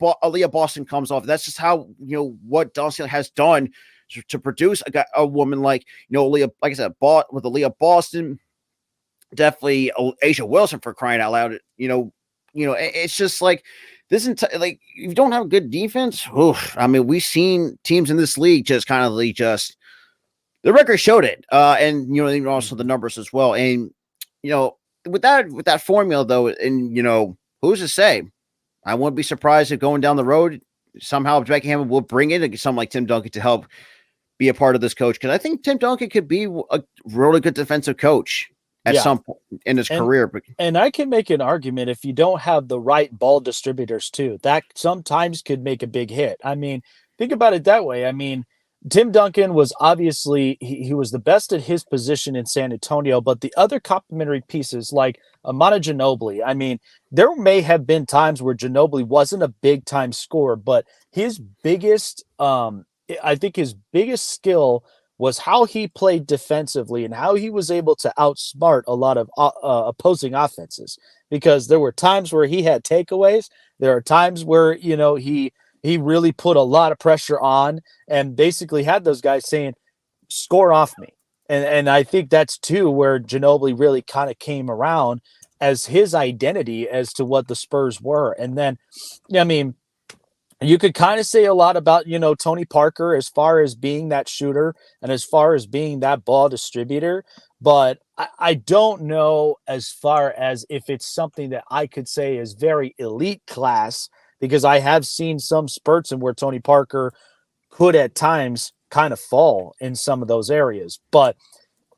Aaliyah Boston comes off. That's just how what Dawn Staley has done to produce a woman like Aaliyah, like I said, with Aaliyah Boston, definitely A'ja Wilson for crying out loud. It's just like. Like if you don't have a good defense, I mean, we've seen teams in this league just kind of the record showed it, and even also the numbers as well. And with that formula though, and who's to say? I wouldn't be surprised if going down the road somehow Becky Hammond will bring in someone like Tim Duncan to help be a part of this coach because I think Tim Duncan could be a really good defensive coach at some point in his career. And I can make an argument if you don't have the right ball distributors too, that sometimes could make a big hit. I mean, think about it that way. I mean, Tim Duncan was obviously, he was the best at his position in San Antonio, but the other complementary pieces like Amana Ginobili, I mean, there may have been times where Ginobili wasn't a big time scorer, but his biggest, I think his biggest skill was how he played defensively and how he was able to outsmart a lot of opposing offenses, because there were times where he had takeaways. There are times where, he really put a lot of pressure on and basically had those guys saying, score off me. And I think that's too where Ginobili really kind of came around as his identity as to what the Spurs were. And then, I mean, you could kind of say a lot about, Tony Parker as far as being that shooter and as far as being that ball distributor. But I don't know as far as if it's something that I could say is very elite class, because I have seen some spurts in where Tony Parker could at times kind of fall in some of those areas. But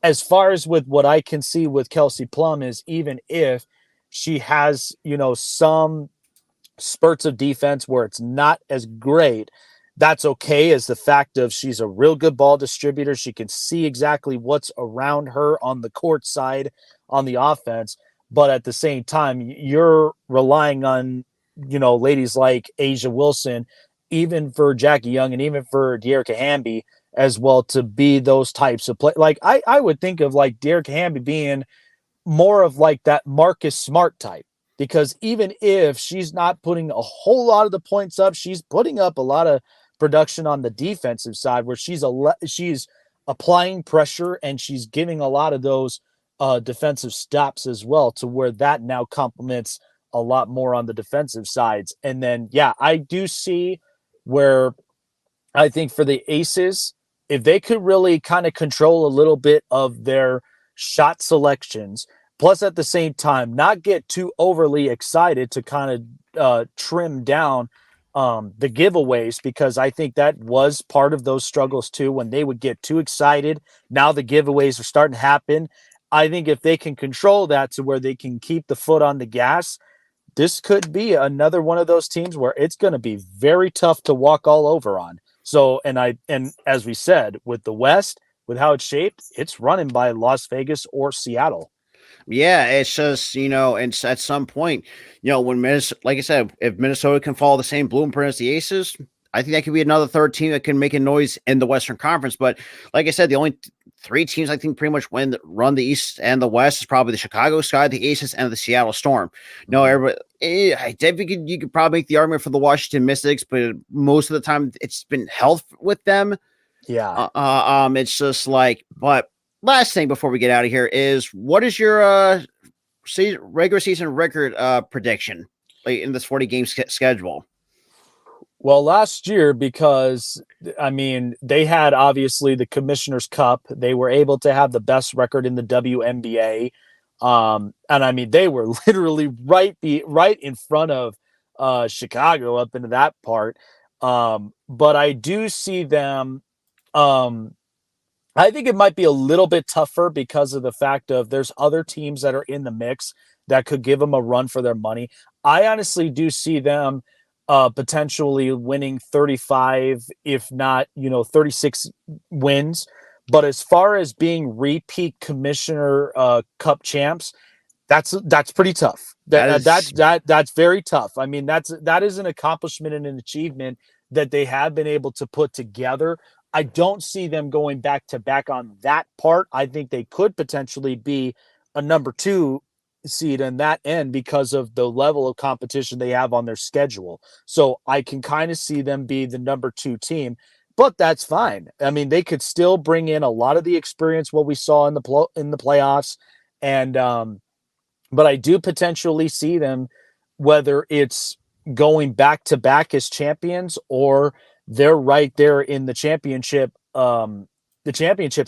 as far as with what I can see with Kelsey Plum is, even if she has, some spurts of defense where it's not as great, that's okay, as the fact of she's a real good ball distributor. She can see exactly what's around her on the court side on the offense. But at the same time, you're relying on, ladies like Asia Wilson, even for Jackie Young and even for Dearica Hamby as well, to be those types of play. Like I would think of like Dearica Hamby being more of like that Marcus Smart type, because even if she's not putting a whole lot of the points up, she's putting up a lot of production on the defensive side, where she's applying pressure and she's giving a lot of those defensive stops as well, to where that now complements a lot more on the defensive sides. And then, yeah, I do see where I think for the Aces, if they could really kind of control a little bit of their shot selections, plus at the same time not get too overly excited to kind of trim down the giveaways, because I think that was part of those struggles too, when they would get too excited. Now the giveaways are starting to happen. I think if they can control that to where they can keep the foot on the gas, this could be another one of those teams where it's going to be very tough to walk all over on. So, and as we said, with the West, with how it's shaped, it's running by Las Vegas or Seattle. Yeah, it's just, and at some point, when Minnesota, like I said, if Minnesota can follow the same blueprint as the Aces, I think that could be another third team that can make a noise in the Western Conference. But like I said, the only three teams I think pretty much run the East and the West is probably the Chicago Sky, the Aces, and the Seattle Storm. No, everybody, I think you could probably make the argument for the Washington Mystics, but most of the time it's been health with them. Yeah. It's just like, but last thing before we get out of here is, what is your regular season record prediction in this 40 game schedule? Well, last year, because I mean, they had obviously the Commissioner's Cup, they were able to have the best record in the WNBA. And I mean, they were literally right in front of Chicago up into that part. But I do see them. I think it might be a little bit tougher because of the fact of there's other teams that are in the mix that could give them a run for their money. I honestly do see them potentially winning 35, if not, 36 wins. But as far as being repeat Commissioner Cup champs, that's pretty tough. That's very tough. I mean, that is an accomplishment and an achievement that they have been able to put together. I don't see them going back to back on that part. I think they could potentially be a number 2 seed in that end because of the level of competition they have on their schedule. So I can kind of see them be the number 2 team, but that's fine. I mean, they could still bring in a lot of the experience, what we saw in the playoffs. And, but I do potentially see them, whether it's going back to back as champions or they're right there in the championship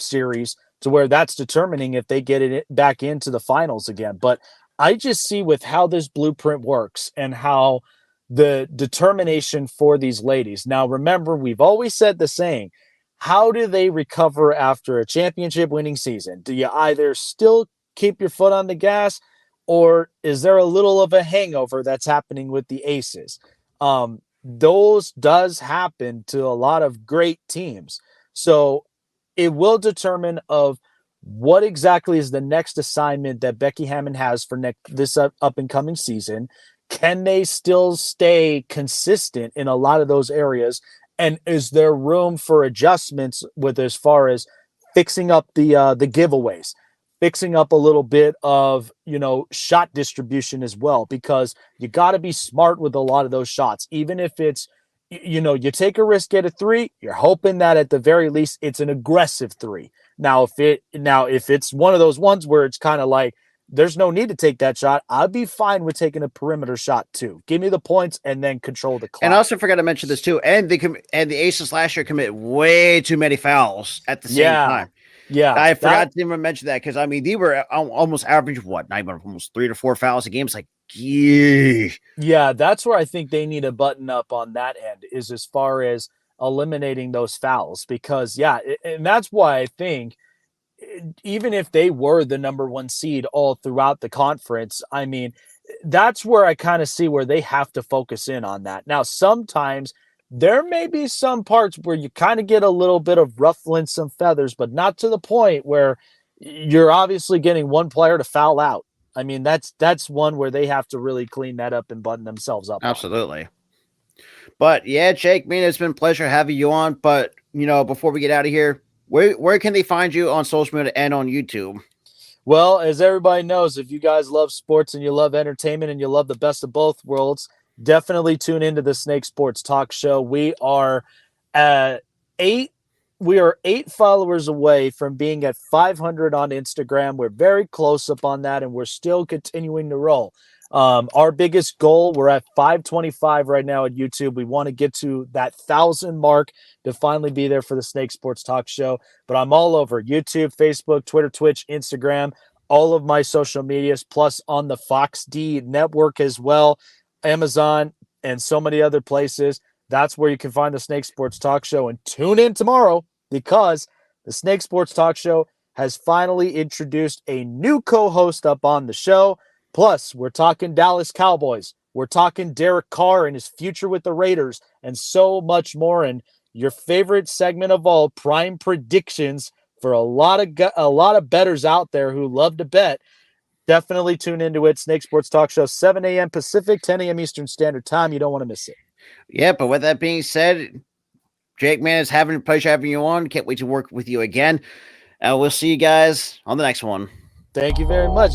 series, to where that's determining if they get it back into the finals again. But I just see with how this blueprint works and how the determination for these ladies. Now, remember, we've always said the saying, how do they recover after a championship winning season? Do you either still keep your foot on the gas, or is there a little of a hangover that's happening with the Aces? Those does happen to a lot of great teams. So it will determine of what exactly is the next assignment that Becky Hammon has for this up and coming season. Can they still stay consistent in a lot of those areas? And is there room for adjustments with as far as fixing up the giveaways, fixing up a little bit of, shot distribution as well, because you got to be smart with a lot of those shots. Even if it's, you take a risk at a 3, you're hoping that at the very least it's an aggressive 3. Now, if it's one of those ones where it's kind of like, there's no need to take that shot. I'd be fine with taking a perimeter shot too. Give me the points and then control the clock. And I also forgot to mention this too. And the Aces last year commit way too many fouls at the same time. Yeah, I forgot to even mention that because I mean they were almost average not even almost 3 to 4 fouls a game. It's like, yeah, that's where I think they need to button up on that end is as far as eliminating those fouls because and that's why I think even if they were the number 1 seed all throughout the conference, I mean, that's where I kind of see where they have to focus in on that. Now, sometimes there may be some parts where you kind of get a little bit of ruffling some feathers, but not to the point where you're obviously getting one player to foul out. I mean, that's one where they have to really clean that up and button themselves up. Absolutely. But yeah, Jake, man, it's been a pleasure having you on. But, before we get out of here, where can they find you on social media and on YouTube? Well, as everybody knows, if you guys love sports and you love entertainment and you love the best of both worlds, definitely tune into the Snake Sports Talk Show. We are at 8 followers away from being at 500 on Instagram. We're very close up on that, and we're still continuing to roll. Our biggest goal, we're at 525 right now at YouTube. We want to get to that 1,000 mark to finally be there for the Snake Sports Talk Show. But I'm all over YouTube, Facebook, Twitter, Twitch, Instagram, all of my social medias, plus on the Fox D network as well, Amazon, and so many other places. That's where you can find the Snake Sports Talk Show. And tune in tomorrow because the Snake Sports Talk Show has finally introduced a new co-host up on the show. Plus, we're talking Dallas Cowboys. We're talking Derek Carr and his future with the Raiders and so much more. And your favorite segment of all, prime predictions for a lot of bettors out there who love to bet. Definitely tune into it. Snake Sports Talk Show, 7 a.m. Pacific, 10 a.m. Eastern Standard Time. You don't want to miss it. Yeah, but with that being said, Jake, man, it's having a pleasure having you on. Can't wait to work with you again. We'll see you guys on the next one. Thank you very much.